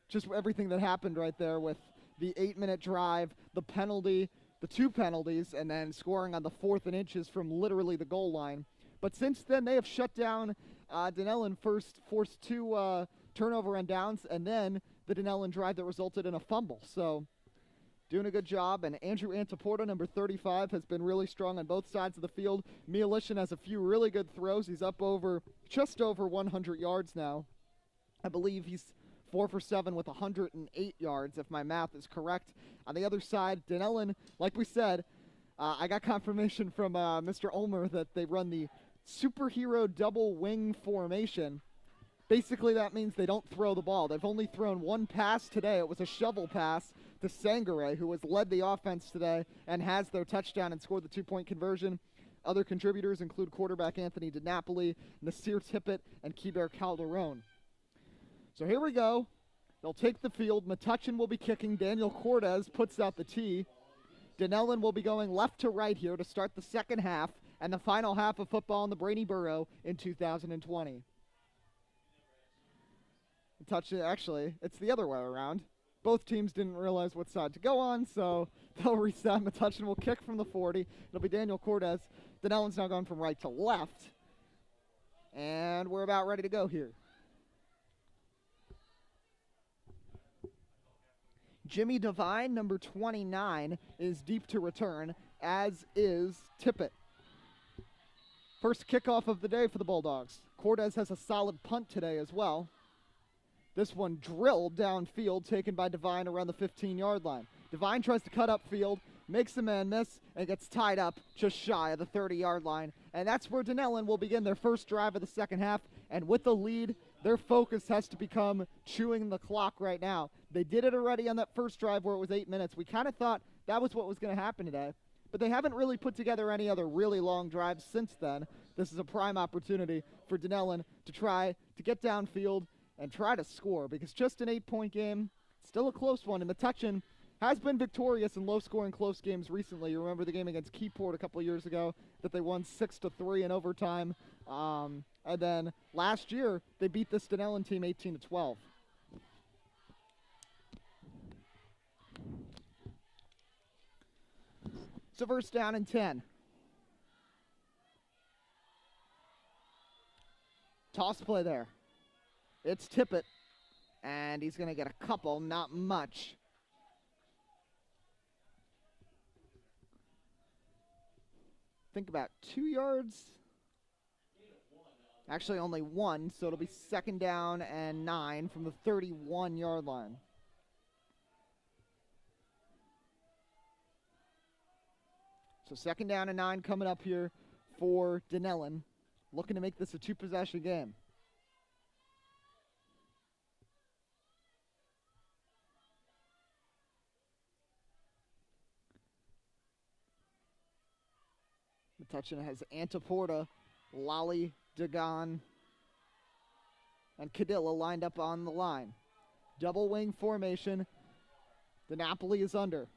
just everything that happened right there with the 8-minute drive, the penalty, the 2 penalties, and then scoring on the 4th and inches from literally the goal line. But since then, they have shut down Dunellen, first forced 2 turnover and downs, and then the Dunellen drive that resulted in a fumble. So doing a good job, and Andrew Antaporta, number 35, has been really strong on both sides of the field. Metuchen has a few really good throws. He's up just over 100 yards now. I believe he's 4 for 7 with 108 yards, if my math is correct. On the other side, Dunellen, like we said, I got confirmation from Mr. Ulmer that they run the superhero double wing formation. Basically, that means they don't throw the ball. They've only thrown 1 pass today. It was a shovel pass to Sangare, who has led the offense today and has their touchdown and scored the 2-point conversion. Other contributors include quarterback Anthony DiNapoli, Nasir Tippett, and Kiber Calderon. So here we go. They'll take the field. Metuchen will be kicking. Daniel Cortez puts out the tee. Dunellen will be going left to right here to start the second half and the final half of football in the Brainy Borough in 2020. Actually, it's the other way around. Both teams didn't realize what side to go on, so they'll reset. Metuchen will kick from the 40. It'll be Daniel Cortez. Dunellen's now going from right to left. And we're about ready to go here. Jimmy Devine, number 29, is deep to return, as is Tippett. First kickoff of the day for the Bulldogs. Cortez has a solid punt today as well. This one drilled downfield, taken by Devine around the 15-yard line. Devine tries to cut upfield, makes a man miss, and gets tied up just shy of the 30-yard line. And that's where Dunellen will begin their first drive of the second half. And with the lead, their focus has to become chewing the clock right now. They did it already on that first drive where it was 8 minutes. We kind of thought that was what was going to happen today. But they haven't really put together any other really long drives since then. This is a prime opportunity for Dunellen to try to get downfield and try to score, because just an 8-point game, still a close one. And Metuchen has been victorious in low-scoring close games recently. You remember the game against Keyport a couple of years ago that they won 6-3 in overtime. And then last year, they beat this Dunellen team 18-12. Just a first down and 10. Toss play there. It's Tippett, and he's going to get a couple, not much. Think about 2 yards. Actually, only 1, so it'll be second down and 9 from the 31-yard line. So second down and 9 coming up here for Dunellen, looking to make this a 2-possession game. Metuchen has Antaporta, Lally, Dagon, and Cadilla lined up on the line. Double wing formation. The Napoli is under.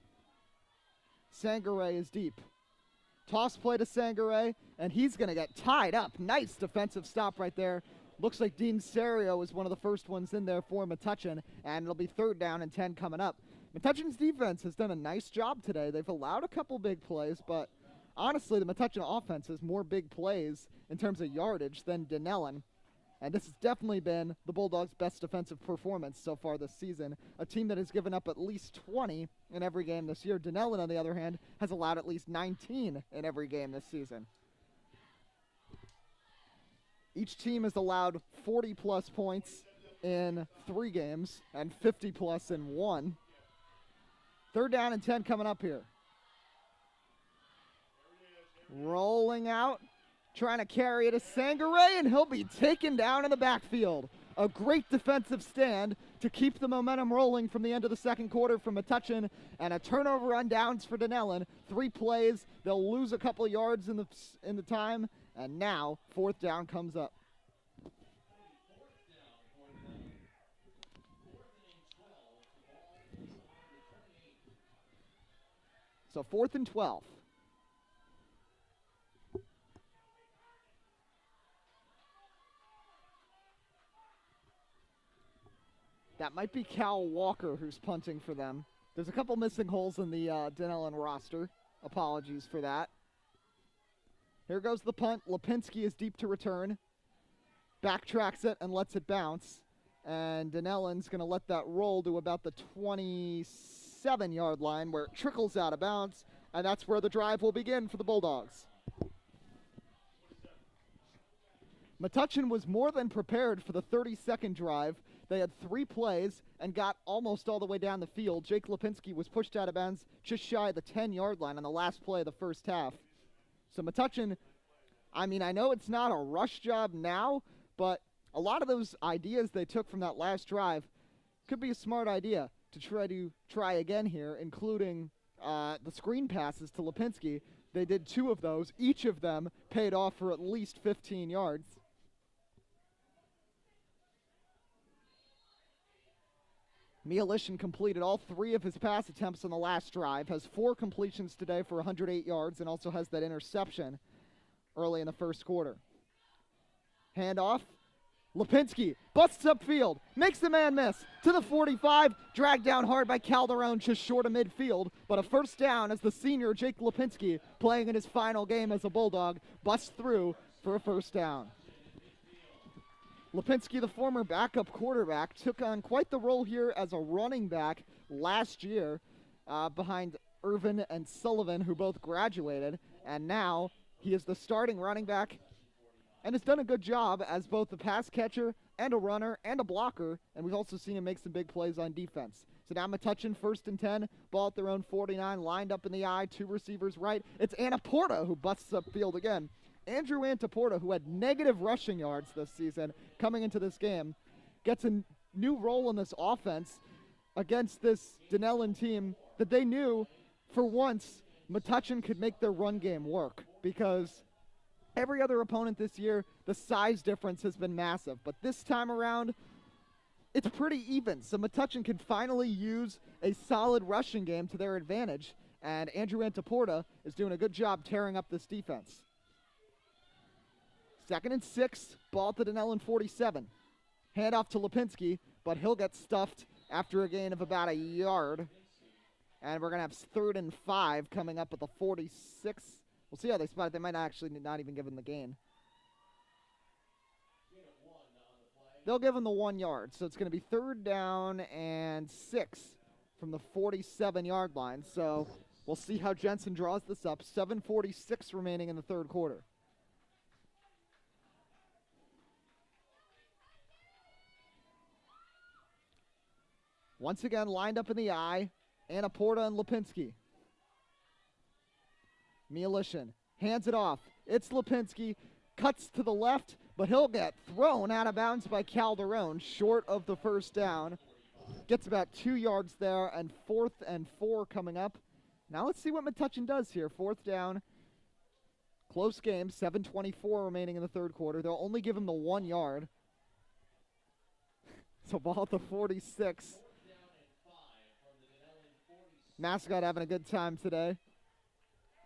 Sangare is deep. Toss play to Sangare, and he's going to get tied up. Nice defensive stop right there. Looks like Dean Serio is one of the first ones in there for Metuchen, and it'll be third down and 10 coming up. Metuchen's defense has done a nice job today. They've allowed a couple big plays, but honestly, the Metuchen offense has more big plays in terms of yardage than Dunellen. And this has definitely been the Bulldogs' best defensive performance so far this season. A team that has given up at least 20 in every game this year. Dunellen, on the other hand, has allowed at least 19 in every game this season. Each team has allowed 40-plus points in 3 games and 50-plus in 1. Third down and 10 coming up here. Rolling out, trying to carry it to Sangare, and he'll be taken down in the backfield. A great defensive stand to keep the momentum rolling from the end of the second quarter from Metuchen, and a turnover on downs for Dunellen. 3 plays, they'll lose a couple yards in the time, and now fourth down comes up. So 4th and 12. That might be Cal Walker who's punting for them. There's a couple missing holes in the Dunellen roster. Apologies for that. Here goes the punt. Lipinski is deep to return. Backtracks it and lets it bounce. And Dunellen's going to let that roll to about the 27-yard line where it trickles out of bounds. And that's where the drive will begin for the Bulldogs. Metuchen was more than prepared for the 30-second drive. They had 3 plays and got almost all the way down the field. Jake Lipinski was pushed out of bounds just shy of the 10-yard line on the last play of the first half. So Metuchen, I mean, I know it's not a rush job now, but a lot of those ideas they took from that last drive could be a smart idea to try again here, including the screen passes to Lipinski. They did 2 of those. Each of them paid off for at least 15 yards. Metuchen completed all 3 of his pass attempts on the last drive, has 4 completions today for 108 yards, and also has that interception early in the first quarter. Handoff. Lipinski busts upfield, makes the man miss to the 45, dragged down hard by Calderon just short of midfield, but a first down as the senior Jake Lipinski, playing in his final game as a Bulldog, busts through for a first down. Lipinski, the former backup quarterback, took on quite the role here as a running back last year behind Irvin and Sullivan, who both graduated, and now he is the starting running back and has done a good job as both a pass catcher and a runner and a blocker, and we've also seen him make some big plays on defense. So now Metuchen, 1st and 10, ball at their own 49, lined up in the eye, 2 receivers right. It's Antaporta who busts upfield again. Andrew Antaporta, who had negative rushing yards this season coming into this game, gets a new role in this offense against this Dunellen team that they knew for once Metuchen could make their run game work, because every other opponent this year, the size difference has been massive. But this time around, it's pretty even. So Metuchen can finally use a solid rushing game to their advantage, and Andrew Antaporta is doing a good job tearing up this defense. 2nd and 6, ball at the Dunellen 47. Hand off to Lipinski, but he'll get stuffed after a gain of about a yard. And we're going to have 3rd and 5 coming up at the 46. We'll see how they spot it. They might actually not even give him the gain. They'll give him the 1 yard. So it's going to be 3rd down and 6 from the 47-yard line. So we'll see how Jensen draws this up. 7:46 remaining in the 3rd quarter. Once again, lined up in the eye, Anna Porta and Lipinski. Mialishin hands it off. It's Lipinski, cuts to the left, but he'll get thrown out of bounds by Calderon, short of the 1st down. Gets about 2 yards there, and 4th and 4 coming up. Now let's see what Metuchen does here. 4th down, close game, 7:24 remaining in the 3rd quarter. They'll only give him the 1 yard. So ball at the 46. Mascot having a good time today.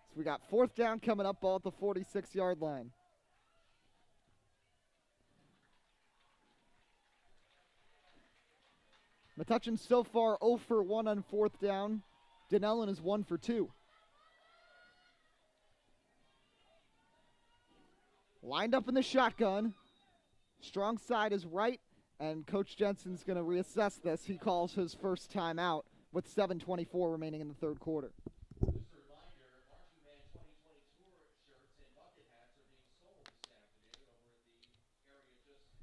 So we got 4th down coming up, ball at the 46-yard line. Metuchen so far 0 for 1 on 4th down. Dunellen is 1 for 2. Lined up in the shotgun. Strong side is right, and Coach Jensen's going to reassess this. He calls his first time out with 7:24 remaining in the 3rd quarter. Just a reminder, Marching Band 2020 tour shirts and bucket hats are being sold this afternoon over at the area just after the bleachers.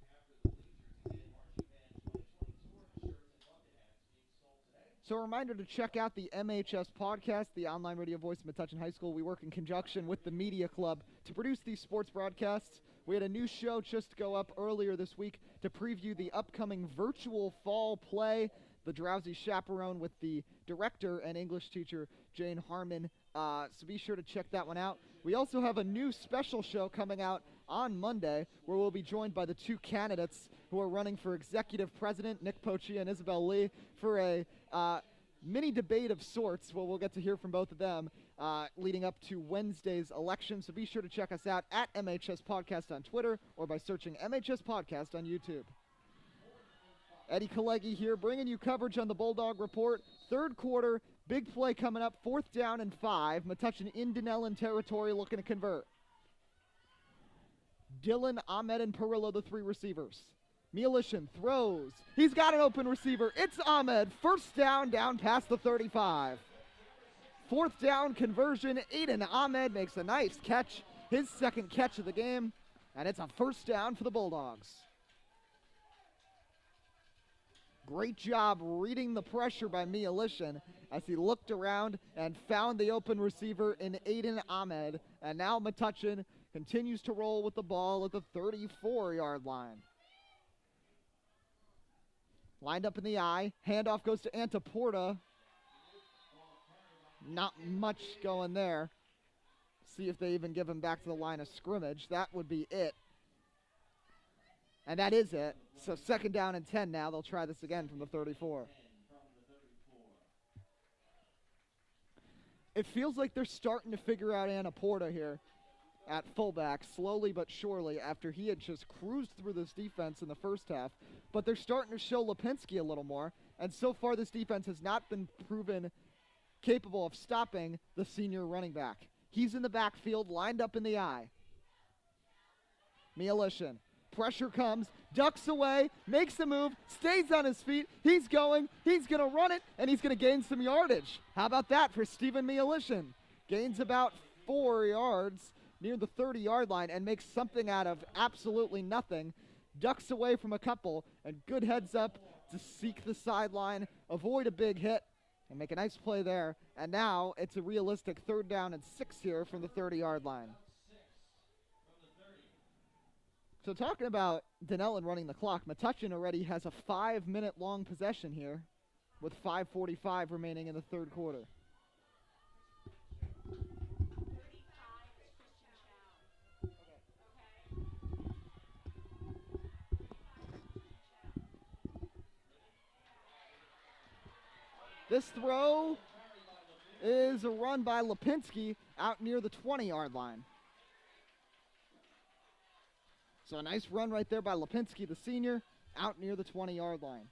Again, Marching Band 2020 tour shirts and bucket hats being sold today. So a reminder to check out the MHS podcast, the online radio voice of Metuchen High School. We work in conjunction with the Media Club to produce these sports broadcasts. We had a new show just go up earlier this week to preview the upcoming virtual fall play, The Drowsy Chaperone, with the director and English teacher, Jane Harmon. So be sure to check that one out. We also have a new special show coming out on Monday where we'll be joined by the 2 candidates who are running for executive president, Nick Pochia and Isabel Lee, for a mini debate of sorts. Well, we'll get to hear from both of them leading up to Wednesday's election. So be sure to check us out at MHS Podcast on Twitter or by searching MHS Podcast on YouTube. Eddie Kalegi here, bringing you coverage on the Bulldog Report. 3rd quarter, big play coming up, 4th down and 5. Metuchen in Dunellen territory looking to convert. Dylan, Ahmed, and Perillo, the 3 receivers. Mialishin throws. He's got an open receiver. It's Ahmed. 1st down, down past the 35. 4th down conversion. Aiden Ahmed makes a nice catch, his 2nd catch of the game, and it's a 1st down for the Bulldogs. Great job reading the pressure by Mialishin as he looked around and found the open receiver in Aiden Ahmed. And now Metuchen continues to roll with the ball at the 34-yard line. Lined up in the eye. Handoff goes to Antaporta. Not much going there. See if they even give him back to the line of scrimmage. That would be it. And that is it. So 2nd down and 10 now. They'll try this again from the 34. It feels like they're starting to figure out Antaporta here at fullback, slowly but surely, after he had just cruised through this defense in the 1st half. But they're starting to show Lipinski a little more. And so far, this defense has not been proven capable of stopping the senior running back. He's in the backfield, lined up in the eye. Mialishin. Pressure comes, ducks away, makes the move, stays on his feet. He's going to run it, and he's going to gain some yardage. How about that for Stephen Mialishin? Gains about 4 yards near the 30-yard line and makes something out of absolutely nothing. Ducks away from a couple, and good heads up to seek the sideline, avoid a big hit, and make a nice play there. And now it's a realistic 3rd down and 6 here from the 30-yard line. So talking about Dunellen running the clock, Metuchen already has a 5-minute long possession here with 5:45 remaining in the 3rd quarter. This throw is a run by Lipinski out near the 20-yard line. So a nice run right there by Lipinski, the senior, out near the 20-yard line.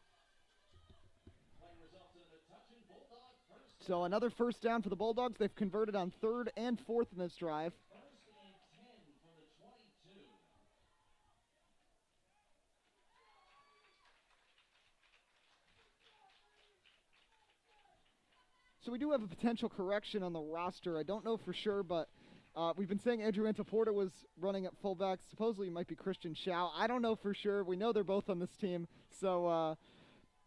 So another first down for the Bulldogs. They've converted on 3rd and 4th in this drive. First and 10 from the 22. So we do have a potential correction on the roster. I don't know for sure, but we've been saying Andrew Antiporta was running at fullback. Supposedly it might be Christian Schau. I don't know for sure. We know they're both on this team, so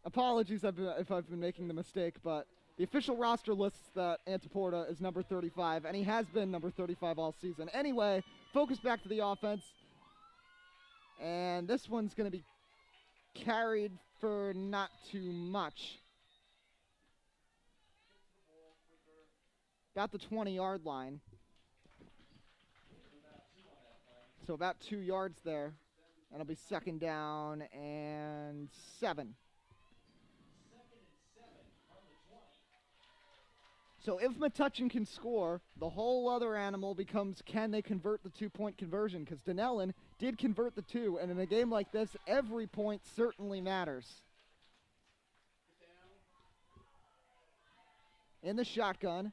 apologies if I've been making the mistake, but the official roster lists that Antiporta is number 35, and he has been number 35 all season. Anyway, focus back to the offense, and this one's going to be carried for not too much. About the 20-yard line. So about 2 yards there. And it'll be 2nd down and 7. So if Metuchen can score, the whole other animal becomes, can they convert the 2-point conversion? Because Dunellen did convert the 2, and in a game like this, every point certainly matters. In the shotgun.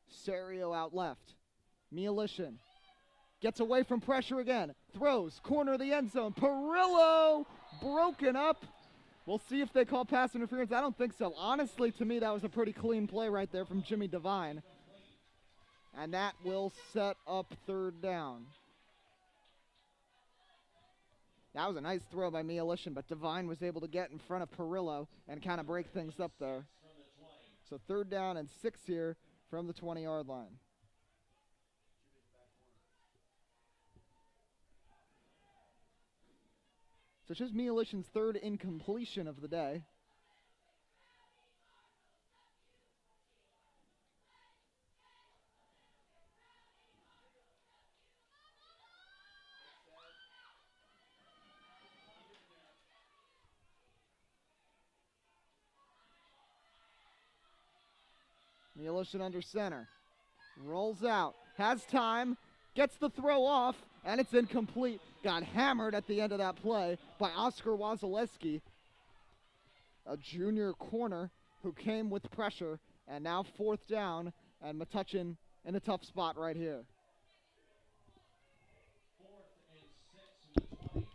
Serio out left. Metuchen gets away from pressure again. Throws, corner of the end zone. Perillo broken up. We'll see if they call pass interference. I don't think so. Honestly, to me, that was a pretty clean play right there from Jimmy Devine. And that will set up 3rd down. That was a nice throw by Metuchen, but Devine was able to get in front of Perillo and kind of break things up there. So 3rd down and 6 here from the 20-yard line. So it's just Metuchen's 3rd incompletion of the day. Metuchen under center. Rolls out. Has time. Gets the throw off. And it's incomplete. Got hammered at the end of that play by Oscar Wasilewski, a junior corner who came with pressure. And now 4th down. And Metuchen in a tough spot right here. 4th and 6 from the 20.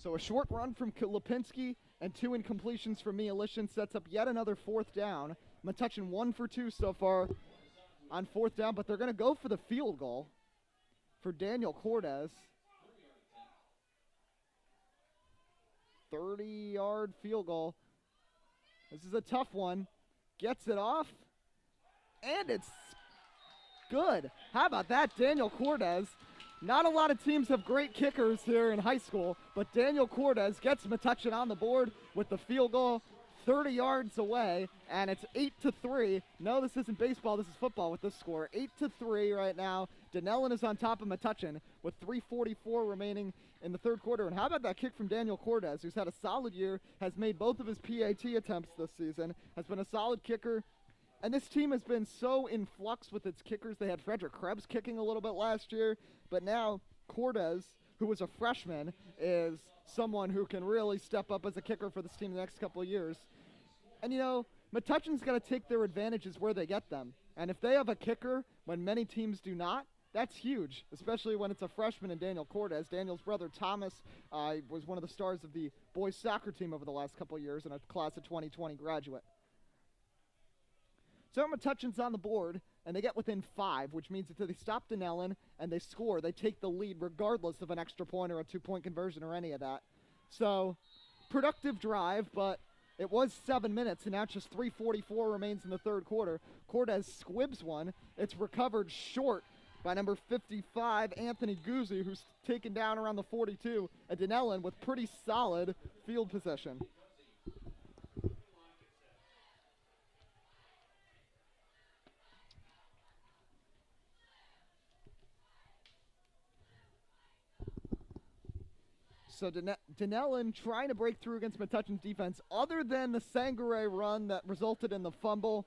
So a short run from Lipinski and 2 incompletions from Metuchen sets up yet another 4th down. Metuchen 1 for 2 so far on 4th down, but they're going to go for the field goal for Daniel Cordes. 30-yard field goal. This is a tough one. Gets it off, and it's good. How about that, Daniel Cordes? Not a lot of teams have great kickers here in high school, but Daniel Cordes gets Metuchen on the board with the field goal 30 yards away, and it's 8-3. No, this isn't baseball, this is football with this score. 8-3 right now. Dunellen is on top of Metuchen with 3:44 remaining in the 3rd quarter. And how about that kick from Daniel Cordes, who's had a solid year, has made both of his PAT attempts this season, has been a solid kicker. And this team has been so in flux with its kickers. They had Frederick Krebs kicking a little bit last year, but now Cordes, who was a freshman, is someone who can really step up as a kicker for this team the next couple of years. And, you know, Metuchen's got to take their advantages where they get them. And if they have a kicker when many teams do not, that's huge, especially when it's a freshman in Daniel Cordes. Daniel's brother Thomas was one of the stars of the boys soccer team over the last couple of years and a class of 2020 graduate. So Metuchen's on the board, and they get within 5, which means if they stop Dunellen and they score, they take the lead regardless of an extra point or a 2-point conversion or any of that. So, productive drive, but it was 7 minutes, and now just 3:44 remains in the 3rd quarter. Cordes squibs one. It's recovered short by number 55, Anthony Guzzi, who's taken down around the 42, and Dunellen with pretty solid field possession. So Dunellen trying to break through against Metuchen's defense. Other than the Sangare run that resulted in the fumble,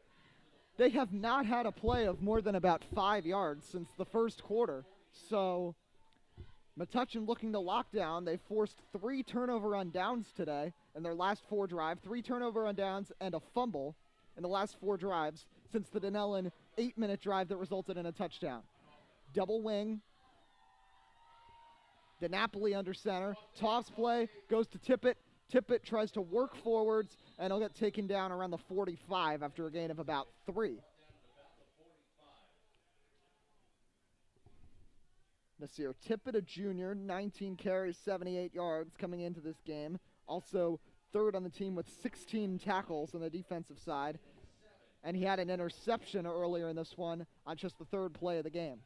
they have not had a play of more than about 5 yards since the 1st quarter. So Metuchen looking to lock down. They forced 3 turnover on downs today in their last 4 drives. 3 turnover on downs and a fumble in the last 4 drives since the Dunellen 8-minute drive that resulted in a touchdown. Double wing. DiNapoli under center. Toss play goes to Tippett. Tippett tries to work forwards, and he'll get taken down around the 45 after a gain of about 3. Nasir Tippett, a junior, 19 carries, 78 yards coming into this game. Also third on the team with 16 tackles on the defensive side. And he had an interception earlier in this one on just the 3rd play of the game.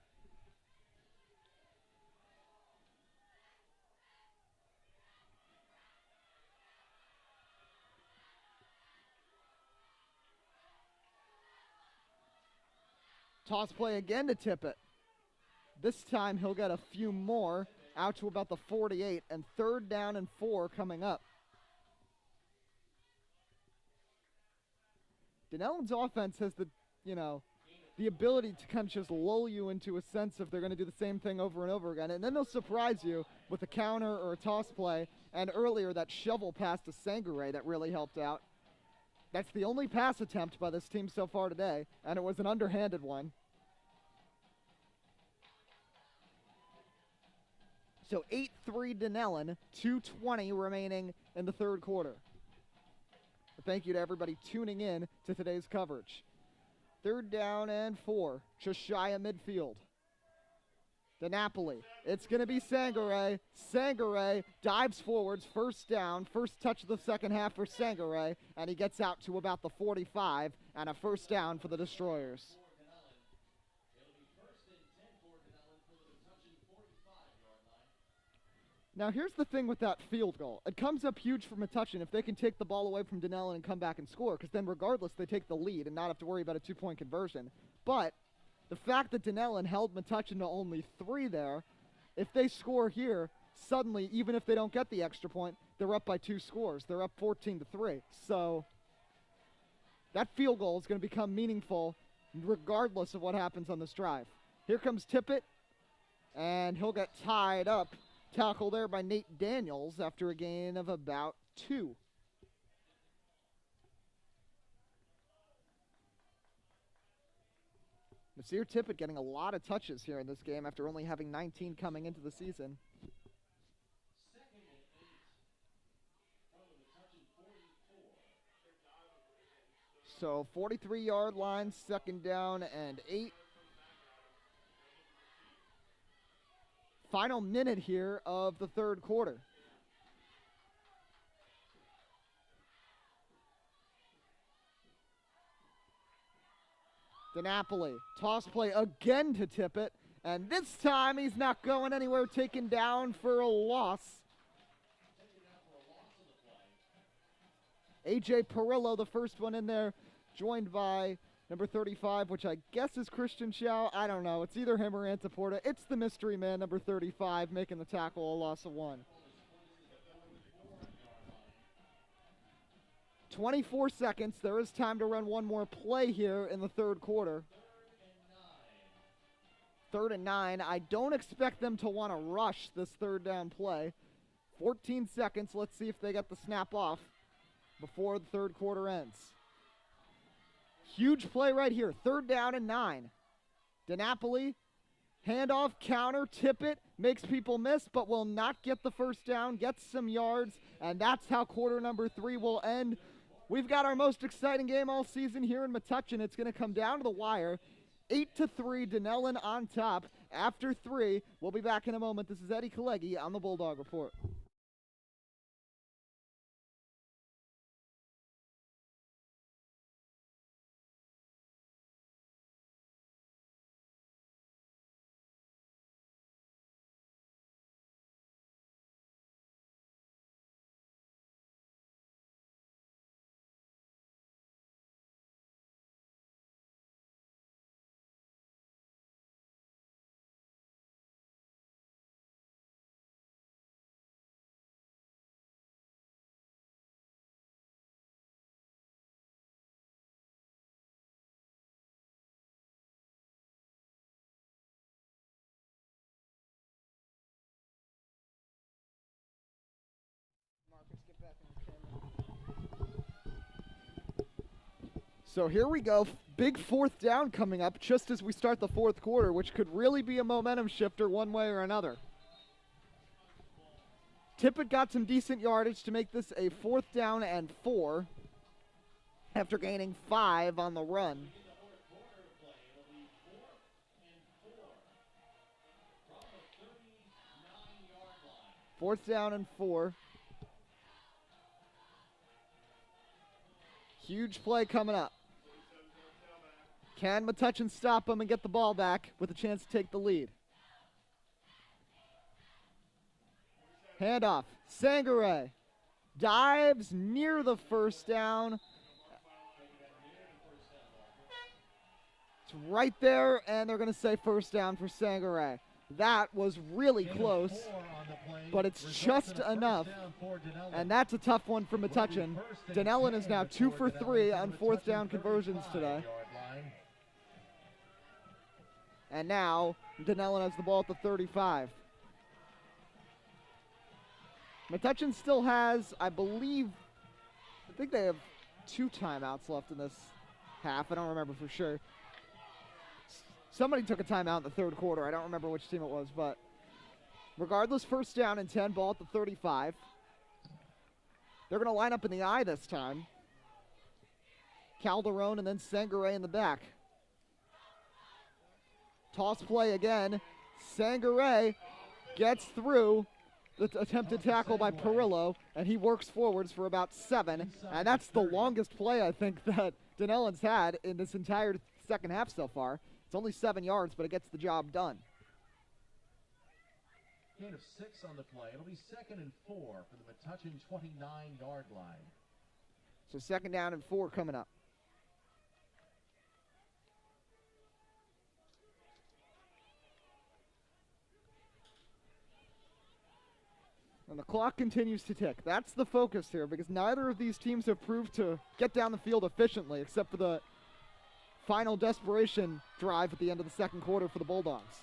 Toss play again to Tippett. This time he'll get a few more out to about the 48, and 3rd down and 4 coming up. Dunellen's offense has the ability to kind of just lull you into a sense of they're going to do the same thing over and over again, and then they'll surprise you with a counter or a toss play, and earlier that shovel pass to Sangare that really helped out. That's the only pass attempt by this team so far today, and it was an underhanded one. So 8-3 Dunellen, 2:20 remaining in the 3rd quarter. Thank you to everybody tuning in to today's coverage. 3rd down and 4, just shy of midfield. DiNapoli, it's going to be Sangare. Sangare dives forwards, 1st down, first touch of the 2nd half for Sangare, and he gets out to about the 45, and a 1st down for the Destroyers. Now here's the thing with that field goal. It comes up huge for Metuchen if they can take the ball away from Dunellen and come back and score, because then regardless they take the lead and not have to worry about a 2-point conversion. But the fact that Dunellen held Metuchen to only 3 there, if they score here, suddenly, even if they don't get the extra point, they're up by 2 scores. They're up 14-3. So that field goal is going to become meaningful regardless of what happens on this drive. Here comes Tippett, and he'll get tied up. Tackle there by Nate Daniels after a gain of about 2. Nasir Tippett getting a lot of touches here in this game after only having 19 coming into the season. So 43-yard line, 2nd down and 8. Final minute here of the 3rd quarter. DiNapoli, toss play again to Tippett, and this time he's not going anywhere, taken down for a loss. A.J. Perillo, the first one in there, joined by number 35, which I guess is Christian Chow. I don't know. It's either him or Antiporta. It's the mystery man, number 35, making the tackle, a loss of 1. 24 seconds. There is time to run one more play here in the 3rd quarter. 3rd and 9. I don't expect them to want to rush this 3rd down play. 14 seconds. Let's see if they get the snap off before the 3rd quarter ends. Huge play right here. 3rd down and 9. DiNapoli, handoff, counter, Tippett, makes people miss, but will not get the 1st down, gets some yards, and that's how quarter number 3 will end. We've got our most exciting game all season here in Metuchen. It's going to come down to the wire. 8-3, Dunellen on top. After 3, we'll be back in a moment. This is Eddie Kalegi on the Bulldog Report. So here we go. Big fourth down coming up just as we start the fourth quarter, which could really be a momentum shifter one way or another. Tippett got some decent yardage to make this a 4th down and 4 after gaining 5 on the run. Fourth down and 4. Huge play coming up. Can Metuchen stop him and get the ball back with a chance to take the lead? Handoff. Sangare dives near the first down. It's right there, and they're going to say first down for Sangare. That was really close, but it's just enough, and that's a tough one for Metuchen. Dunellen is now 2 for 3 on 4th down conversions today. And now Dunellen has the ball at the 35. Metuchen still has, I think they have 2 timeouts left in this half. I don't remember for sure. Somebody took a timeout in the 3rd quarter. I don't remember which team it was, but regardless, first down and 10, ball at the 35. They're going to line up in the I this time. Calderon and then Sangare in the back. Toss play again. Sangare gets through the attempted tackle by Perillo, and he works forwards for about 7. And that's the longest play, I think, that Dunellen's had in this entire second half so far. It's only 7 yards, but it gets the job done. Gain of 6 on the play. It'll be 2nd and 4 for the Metuchen 29-yard line. So 2nd down and 4 coming up. And the clock continues to tick. That's the focus here, because neither of these teams have proved to get down the field efficiently, except for the final desperation drive at the end of the 2nd quarter for the Bulldogs.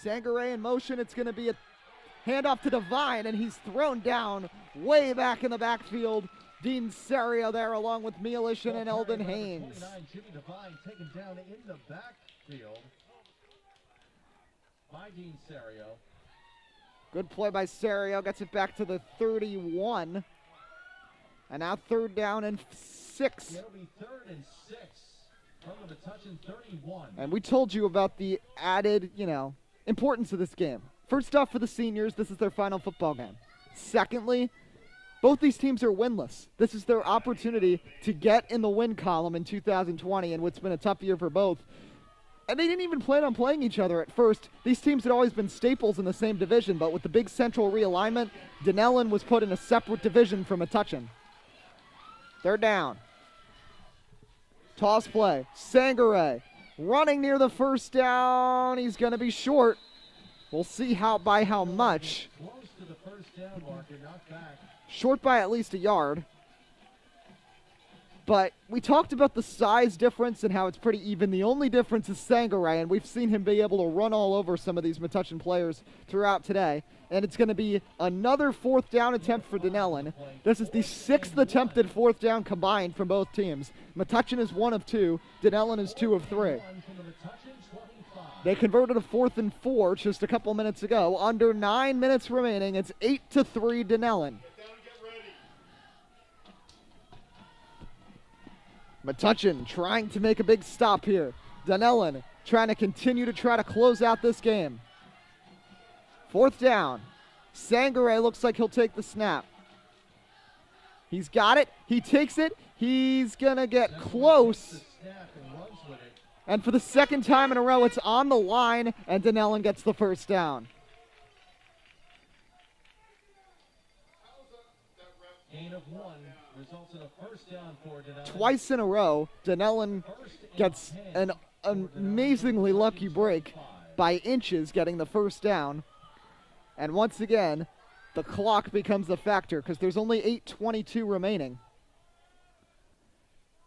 Sangare in motion. It's going to be a handoff to Devine, and he's thrown down way back in the backfield. Dean Serio there along with Mielishin and Eldon Haynes. 29, Jimmy Devine taken down in the backfield by Dean Serio. Good play by Serio. Gets it back to the 31. And now 3rd down and 6. It'll be 3rd and 6 from the Metuchen 31. And we told you about the added, importance of this game. First off, for the seniors, this is their final football game. Secondly, both these teams are winless. This is their opportunity to get in the win column in 2020, and what's been a tough year for both. And they didn't even plan on playing each other at first. These teams had always been staples in the same division, but with the big central realignment, Dunellen was put in a separate division from Metuchen. 3rd down. Toss play. Sangare running near the first down. He's going to be short. We'll see by how much. Close to the first down marker, not back. Short by at least a yard. But we talked about the size difference and how it's pretty even. The only difference is Sangare, and we've seen him be able to run all over some of these Metuchen players throughout today. And it's going to be another 4th down attempt for Dunellen. This is the 6th attempted 4th down combined from both teams. Metuchen is 1 of 2. Dunellen is 2 of 3. They converted a 4th and 4 just a couple minutes ago. Under 9 minutes remaining, it's 8-3 Dunellen. Metuchen trying to make a big stop here. Dunellen trying to continue to close out this game. 4th down. Sangare looks like he'll take the snap. He's got it. He takes it. He's going to get close. And for the 2nd time in a row, it's on the line, and Dunellen gets the first down. Gain of 1 results in a first down for Dunellen. Twice in a row, Dunellen gets an amazingly lucky break by inches getting the first down. And once again, the clock becomes a factor because there's only 8:22 remaining.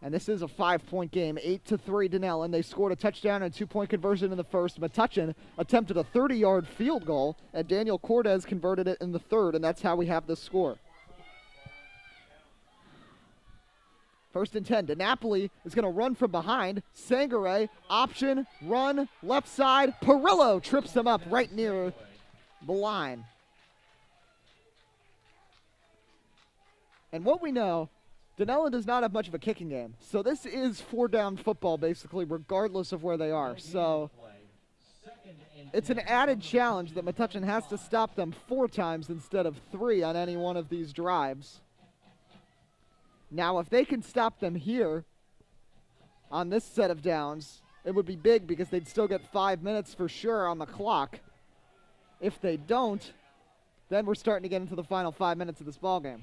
And this is a 5-point game, 8-3 Dunellen. They scored a touchdown and a 2-point conversion in the first. Metuchen attempted a 30-yard field goal, and Daniel Cortez converted it in the 3rd, and that's how we have this score. First and 10. DiNapoli is going to run from behind. Sangare, option, run, left side. Perillo trips him up right near the line. And what we know, Dunellen does not have much of a kicking game. So this is 4-down football, basically, regardless of where they are. So it's an added challenge that Metuchen has to stop them 4 times instead of 3 on any one of these drives. Now, if they can stop them here on this set of downs, it would be big because they'd still get 5 minutes for sure on the clock. If they don't, then we're starting to get into the final 5 minutes of this ballgame.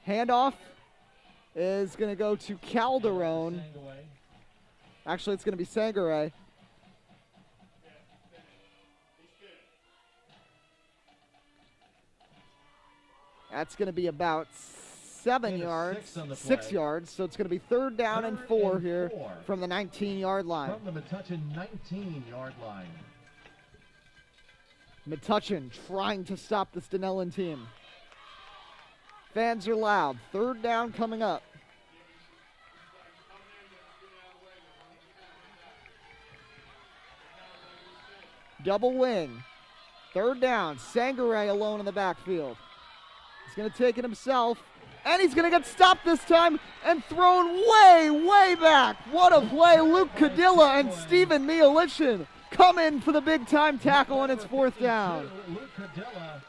Handoff is going to go to Calderon. Actually, it's going to be Sangare. That's going to be about 7 yards, 6 yards. So it's going to be 3rd down and 4 here from the 19-yard line. From the Metuchen 19-yard line. Metuchen trying to stop this Dunellen team. Fans are loud. 3rd down coming up. Double wing. 3rd down. Sangare alone in the backfield. He's going to take it himself, and he's going to get stopped this time and thrown way, way back. What a play. Luke Cadilla and Steven Metuchen come in for the big-time tackle, and it's 4th down. Luke Cadilla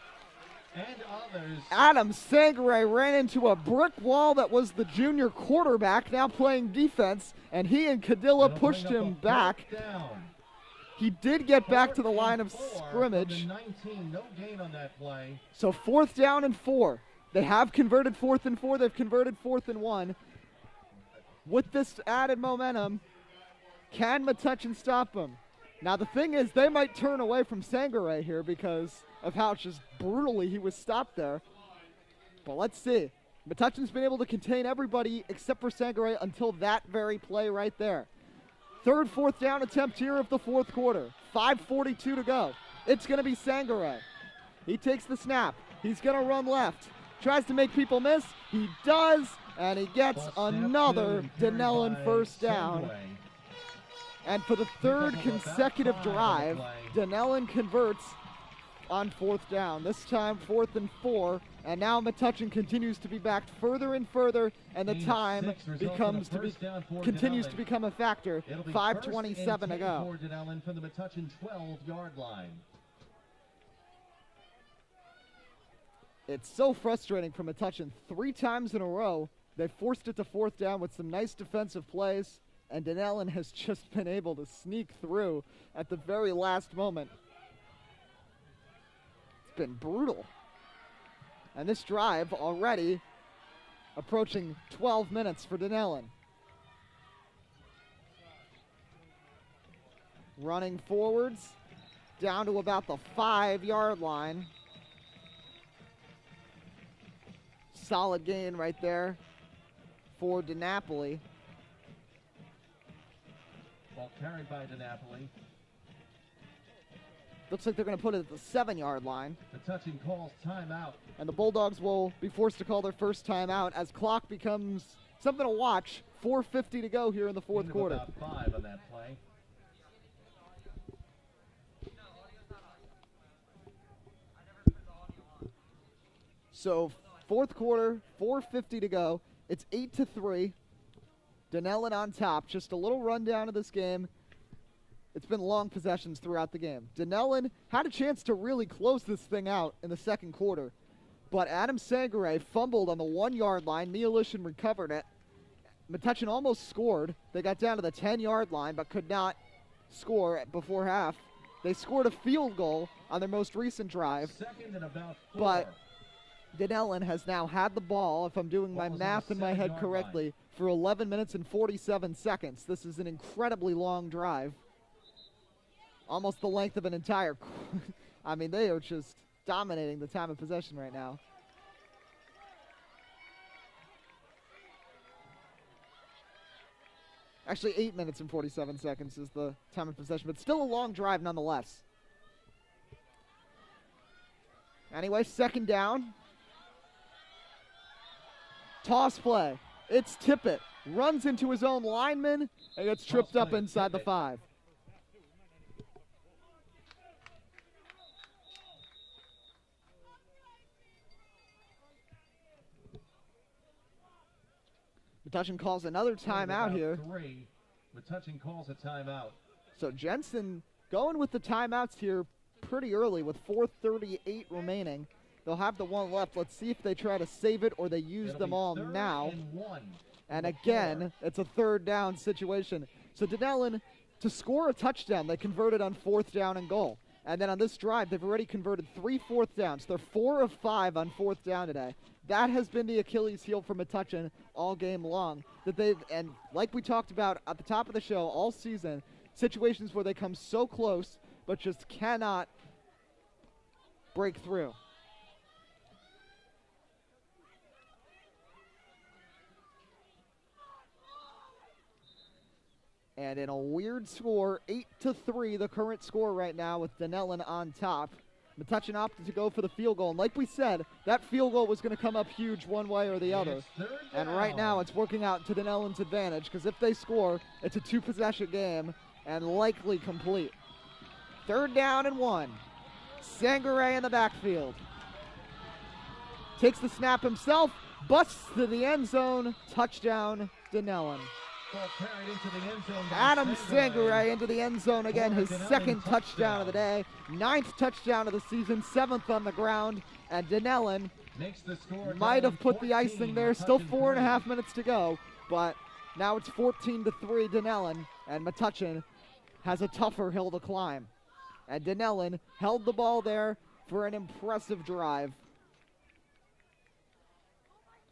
and others. Adam Sangare ran into a brick wall that was the junior quarterback, now playing defense, and he and Cadilla pushed him back. He did get back to the line of scrimmage. 19, no gain on that play. So 4th down and 4. They have converted 4th and 4. They've converted 4th and 1. With this added momentum, can Metuchen stop them? Now the thing is, they might turn away from Sangare here because of how just brutally he was stopped there. But let's see. Metuchen's been able to contain everybody except for Sangare until that very play right there. 3rd, 4th down attempt here of the 4th quarter. 5:42 to go. It's going to be Sangare. He takes the snap. He's going to run left. Tries to make people miss. He does, and he gets another Dunellen 1st down. And for the 3rd consecutive drive, Dunellen converts on 4th down. This time 4th and 4. And now Metuchen continues to be backed further and further, and the time continues to become a factor. 5:27 to go. For Dunellen from the Metuchen 12-yard line. It's so frustrating for Metuchen. 3 times in a row, they forced it to 4th down with some nice defensive plays, and Dunellen has just been able to sneak through at the very last moment. It's been brutal. And this drive already approaching 12 minutes for Dunellen. Running forwards down to about the 5-yard line. Solid gain right there for DiNapoli. Ball carried by DiNapoli. Looks like they're going to put it at the 7-yard line. Metuchen calls timeout. And the Bulldogs will be forced to call their first timeout as clock becomes something to watch. 4:50 to go here in the 4th quarter. About 5 on that play. So 4th quarter, 4:50 to go. It's 8-3. Dunellen on top. Just a little rundown of this game. It's been long possessions throughout the game. Dunellen had a chance to really close this thing out in the 2nd quarter, but Adam Sangare fumbled on the 1-yard line. Metuchen recovered it. Metuchen almost scored. They got down to the 10-yard line, but could not score before half. They scored a field goal on their most recent drive, 2nd and about 4. but Dunellen has now had the ball, if I'm doing my math in my head correctly, for 11 minutes and 47 seconds. This is an incredibly long drive. Almost the length of an entire I mean, they are just dominating the time of possession right now. Actually, 8 minutes and 47 seconds is the time of possession, but still a long drive nonetheless. Anyway, 2nd down. Toss play. It's Tippett. Runs into his own lineman and gets tripped up inside the 5. Metuchen calls another timeout here. 3. Metuchen calls a timeout. So Jensen going with the timeouts here pretty early with 4:38 remaining. They'll have the one left. Let's see if they try to save it or they use them all now. And again, it's a 3rd down situation. So Dunellen, to score a touchdown, they converted on 4th down and goal. And then on this drive, they've already converted 3 4th downs. They're 4 of 5 on 4th down today. That has been the Achilles heel for Metuchen all game long. And like we talked about at the top of the show all season, situations where they come so close but just cannot break through. And in a weird score, 8-3, the current score right now with Dunellen on top. Metuchen opted to go for the field goal. And like we said, that field goal was going to come up huge one way or the other. And right now it's working out to Dunellen's advantage because if they score, it's a 2-possession game and likely complete. 3rd down and 1. Sangare in the backfield. Takes the snap himself, busts to the end zone. Touchdown, Dunellen. Adam Sangare into the end zone again, his 2nd touchdown of the day, 9th touchdown of the season, 7th on the ground, and Dunellen might have put the icing there. Still 4.5 minutes to go, but now it's 14-3 Dunellen, and Metuchen has a tougher hill to climb. And Dunellen held the ball there for an impressive drive.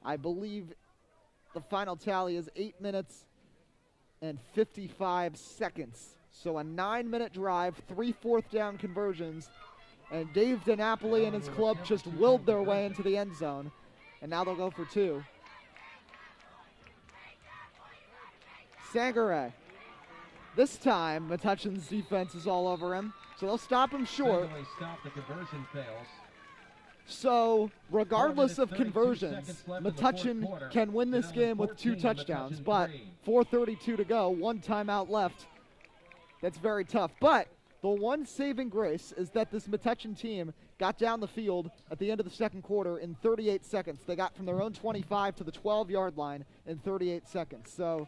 I believe the final tally is 8 minutes and 55 seconds. So a 9-minute drive, 3 4th down conversions, and Dave DiNapoli and his club just willed their way into the end zone. And now they'll go for 2. Sangare. This time, Metuchen's defense is all over him, so they'll stop him short. The conversion fails. So, regardless of conversions, Metuchen can win this game with 2 touchdowns, but 4:32 to go, 1 timeout left. That's very tough. But the one saving grace is that this Metuchen team got down the field at the end of the 2nd quarter in 38 seconds. They got from their own 25 to the 12-yard line in 38 seconds. So,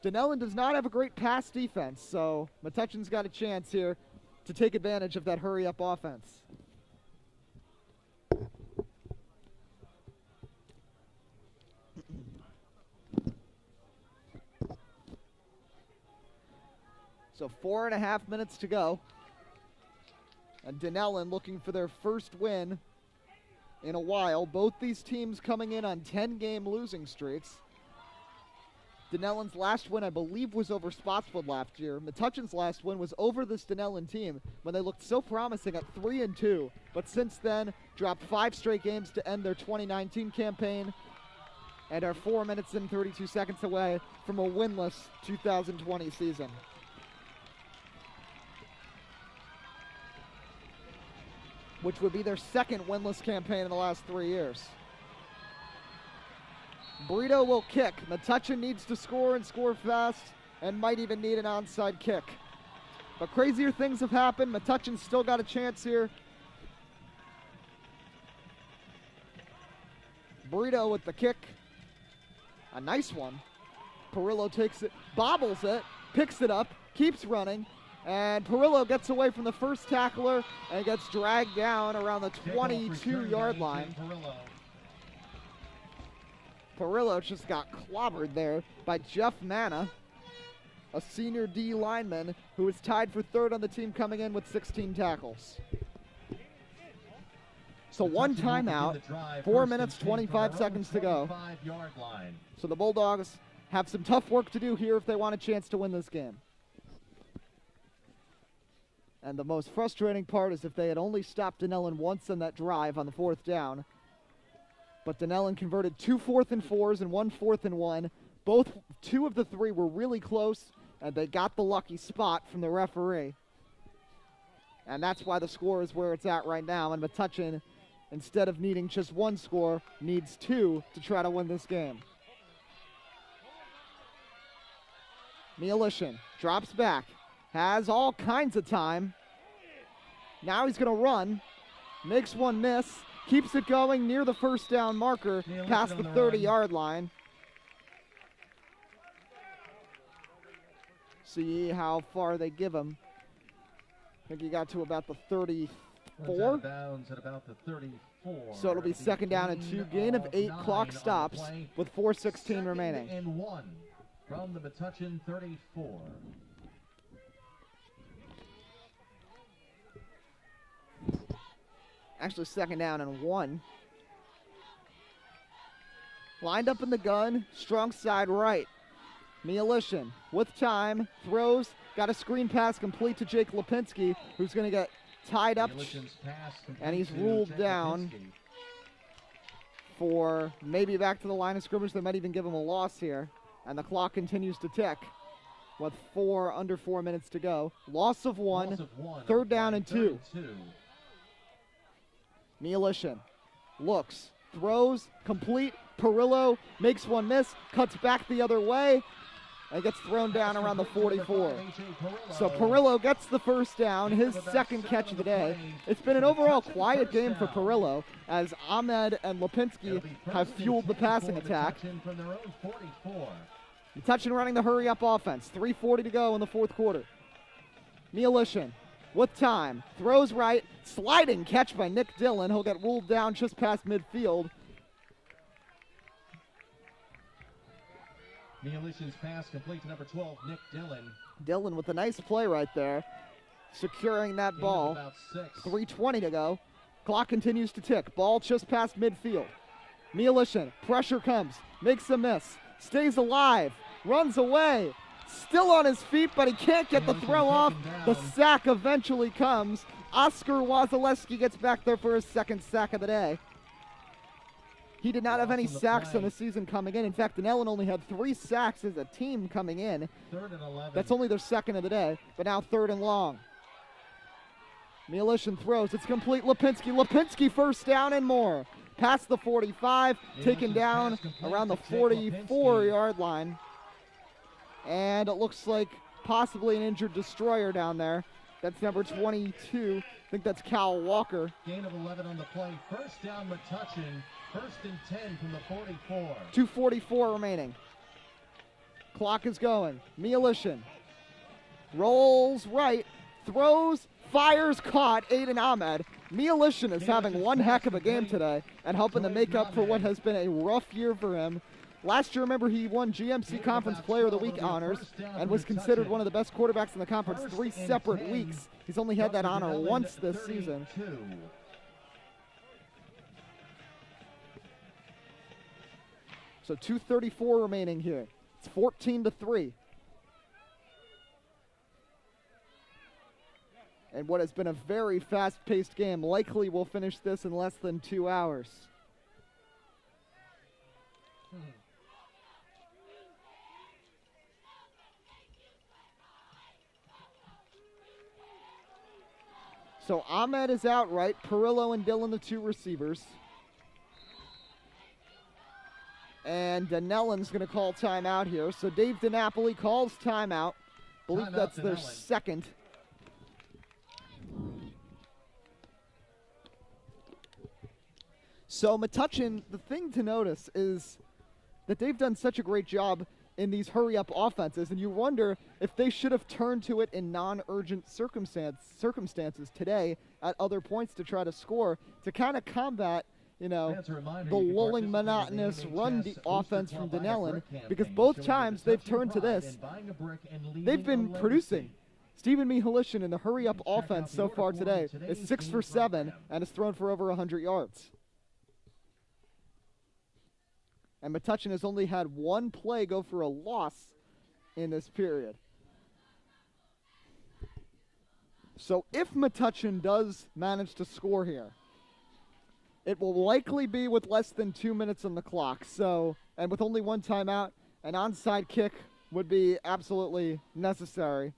Dunellen does not have a great pass defense, so Metuchen's got a chance here to take advantage of that hurry-up offense. So 4.5 minutes to go. And Dunellen looking for their first win in a while. Both these teams coming in on 10-game losing streaks. Dunellen's last win, I believe, was over Spotswood last year. Metuchen's last win was over this Dunellen team when they looked so promising at 3-2. But since then, dropped 5 straight games to end their 2019 campaign and are 4 minutes and 32 seconds away from a winless 2020 season. Which would be their 2nd winless campaign in the last 3 years. Brito will kick. Metuchen needs to score and score fast and might even need an onside kick. But crazier things have happened. Metuchen's still got a chance here. Brito with the kick. A nice one. Perillo takes it, bobbles it, picks it up, keeps running. And Perillo gets away from the first tackler and gets dragged down around the 22-yard line. Perillo just got clobbered there by Jeff Manna, a senior D lineman who is tied for 3rd on the team coming in with 16 tackles. So 1 timeout, 4 minutes, 25 seconds to go. So the Bulldogs have some tough work to do here if they want a chance to win this game. And the most frustrating part is if they had only stopped Dunellen once on that drive on the 4th down. But Dunellen converted 2 4th and 4s and 1 4th and 1. 2 of the 3 were really close, and they got the lucky spot from the referee. And that's why the score is where it's at right now. And Metuchen instead of needing just one score, needs 2 to try to win this game. Metuchen drops back, has all kinds of time. Now he's going to run, makes one miss, keeps it going near the first down marker, past the 30-yard line. See how far they give him. I think he got to about the 34. Out of bounds at about the 34. So it'll be second down and 2, gain of 8, clock stops with 4:16 remaining. And 1 from the Metuchen 34. Actually, second down and 1. Lined up in the gun, strong side right. Metuchen with time, throws, got a screen pass complete to Jake Lipinski, who's going to get tied up, and he's ruled down for maybe back to the line of scrimmage. They might even give him a loss here, and the clock continues to tick with under 4 minutes to go. Loss of one, third down and 2. Metuchen looks, throws, complete. Perillo makes one miss, cuts back the other way, and gets thrown down around the 44. So Perillo gets the first down, his second catch of the day. It's been an overall quiet game for Perillo, as Ahmed and Lipinski have fueled the passing attack. Metuchen running the hurry-up offense. 3:40 to go in the fourth quarter. Metuchen with time, throws right, sliding catch by Nick Dillon. He'll get ruled down just past midfield. Metuchen's pass complete to number 12, Nick Dillon. Dillon with a nice play right there, securing that ball. 3:20 to go. Clock continues to tick. Ball just past midfield. Metuchen, pressure comes, makes a miss, stays alive, runs away. Still on his feet, but he can't get the throw off. The sack eventually comes. Oscar Wasilewski gets back there for his second sack of the day. He did not have any sacks in the season coming in. In fact, Dunellen only had 3 sacks as a team coming in. Third and 11. That's only their second of the day, but now third and long. Metuchen throws. It's complete. Lipinski first down and more. Past the 45, taken down around the 44-yard line. And it looks like possibly an injured Destroyer down there. That's number 22. I think that's Cal Walker. Gain of 11 on the play. First down, Metuchen. First and 10 from the 44. 2:44 remaining. Clock is going. Metuchen rolls right, throws, fires, caught. Aiden Ahmed. Metuchen is having one heck of a game today and helping to make up for what has been a rough year for him. Last year, remember, he won GMC Conference Player of the Week honors and was considered one of the best quarterbacks in the conference 3 separate weeks. He's only had that honor once this season. So 2:34 remaining here. It's 14-3. And what has been a very fast-paced game. Likely will finish this in less than 2 hours. So Ahmed is out right. Perillo and Dillon, the 2 receivers. And Dunellen's going to call timeout here. So Dave DiNapoli calls timeout. I believe that's their second. So Metuchen, the thing to notice is that they've done such a great job in these hurry-up offenses, and you wonder if they should have turned to it in non-urgent circumstances today at other points to try to score, to kind of combat, you know, the lulling, monotonous run offense from Dunellen, because both times they've turned to this, they've been producing. Stephen Metuchen in the hurry-up offense so far today is 6 for 7 and has thrown for over 100 yards. And Metuchen has only had one play go for a loss in this period. So if Metuchen does manage to score here, it will likely be with less than 2 minutes on the clock. So, and with only one timeout, an onside kick would be absolutely necessary.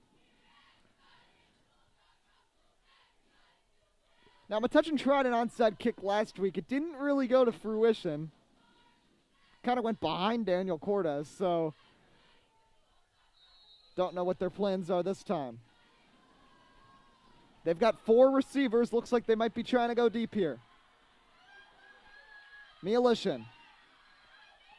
Now, Metuchen tried an onside kick last week. It didn't really go to fruition. Kind of went behind Daniel Cortez, so don't know what their plans are this time. They've got 4 receivers. Looks like they might be trying to go deep here. Metuchen.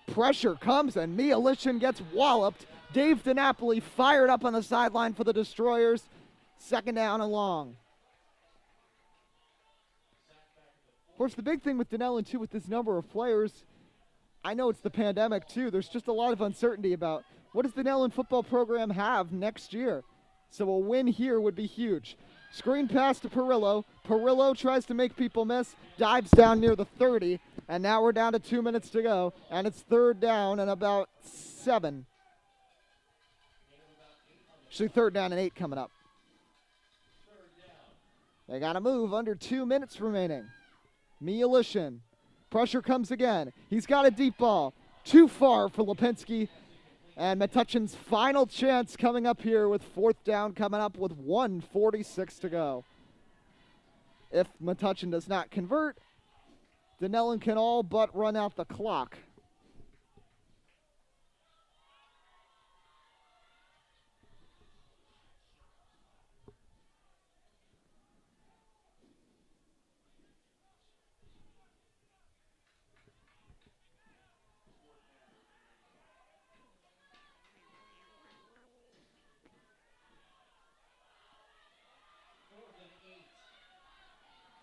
Pressure comes, and Metuchen gets walloped. Dave DiNapoli fired up on the sideline for the Destroyers. 2nd down and long. Of course, the big thing with Dunellen, too, with this number of players, I know it's the pandemic, too. There's just a lot of uncertainty about what does the Dunellen football program have next year. So a win here would be huge. Screen pass to Perillo. Perillo tries to make people miss, dives down near the 30, and now we're down to 2 minutes to go, and it's 3rd down and about 7. Actually, 3rd down and 8 coming up. They got to move, under 2 minutes remaining. Metuchen. Pressure comes again. He's got a deep ball. Too far for Lipinski. And Metuchen's final chance coming up here with 4th down coming up with 1:46 to go. If Metuchen does not convert, Dunellen can all but run out the clock.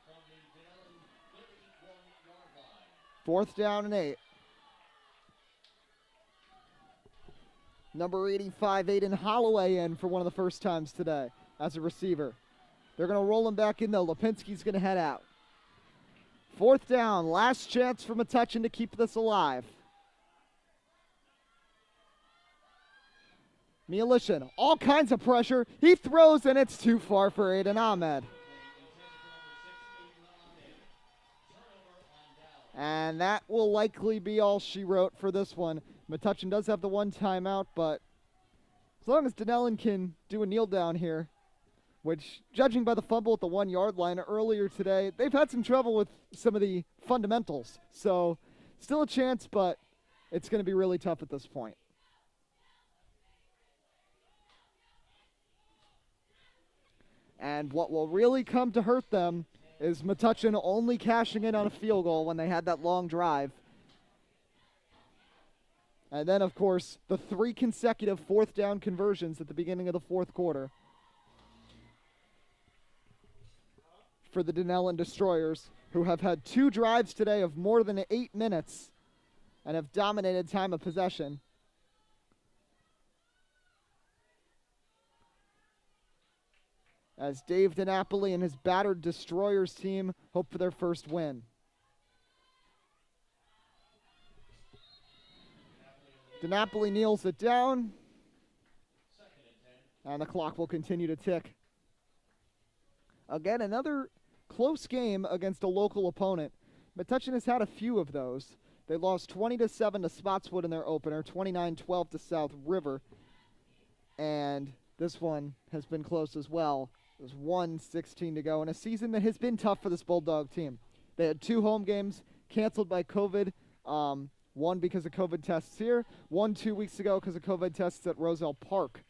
From the Dunellen 31-yard line. 4th down and 8. Number 85, Aiden Holloway, in for one of the first times today as a receiver. They're going to roll him back in, though. Lipinski's going to head out. 4th down, last chance for Metuchen to keep this alive. Metuchen, all kinds of pressure. He throws, and it's too far for Aiden Ahmed. And that will likely be all she wrote for this one. Metuchen does have the 1 timeout, but as long as Dunellen can do a kneel down here, which, judging by the fumble at the 1-yard line earlier today, they've had some trouble with some of the fundamentals. So, still a chance, but it's going to be really tough at this point. And what will really come to hurt them is Metuchen only cashing in on a field goal when they had that long drive. And then, of course, the 3 consecutive 4th down conversions at the beginning of the 4th quarter for the Dunellen Destroyers, who have had 2 drives today of more than 8 minutes and have dominated time of possession. As Dave DiNapoli and his battered Destroyers team hope for their first win. DiNapoli kneels it down, and the clock will continue to tick. Again, another close game against a local opponent. Metuchen has had a few of those. They lost 20-7 to Spotswood in their opener, 29-12 to South River, and this one has been close as well. There's 1:16 to go in a season that has been tough for this Bulldog team. They had 2 home games canceled by COVID, one because of COVID tests here, one 2 weeks ago because of COVID tests at Roselle Park.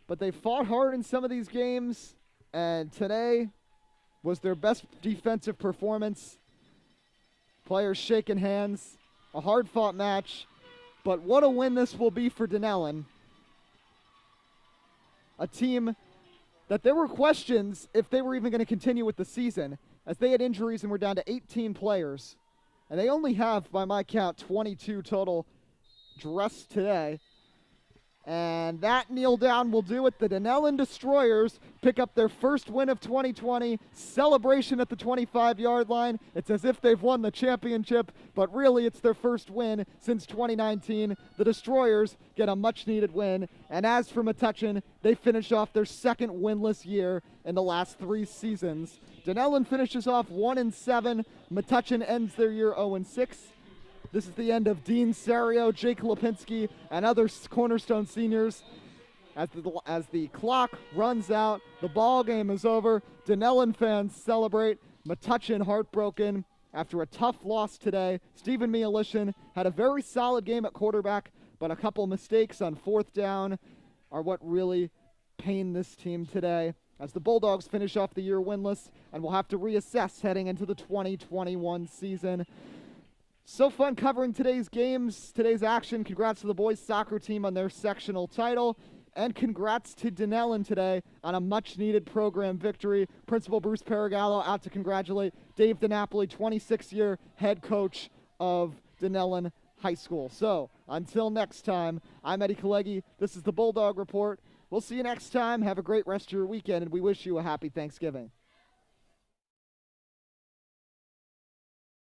But they fought hard in some of these games, and today was their best defensive performance. Players shaking hands. A hard-fought match, but what a win this will be for Dunellen. A team that there were questions if they were even going to continue with the season, as they had injuries and were down to 18 players. And they only have, by my count, 22 total dressed today. And that kneel down will do it. The Dunellen Destroyers pick up their first win of 2020. Celebration at the 25-yard line. It's as if they've won the championship, but really it's their first win since 2019. The Destroyers get a much-needed win. And as for Metuchen, they finish off their 2nd winless year in the last 3 seasons. Dunellen finishes off 1-7. Metuchen ends their year 0-6. This is the end of Dean Serio, Jake Lipinski, and other Cornerstone seniors. As the clock runs out, the ball game is over. Dunellen fans celebrate. Metuchen heartbroken after a tough loss today. Stephen Mialishin had a very solid game at quarterback, but a couple mistakes on 4th down are what really pain this team today, as the Bulldogs finish off the year winless and will have to reassess heading into the 2021 season. So fun covering today's games, today's action. Congrats to the boys soccer team on their sectional title, and congrats to Dunellen today on a much-needed program victory. Principal Bruce Paragallo out to congratulate Dave DiNapoli, 26-year head coach of Dunellen High School. So, until next time, I'm Eddie Kalegi. This is the Bulldog Report. We'll see you next time. Have a great rest of your weekend, and we wish you a happy Thanksgiving.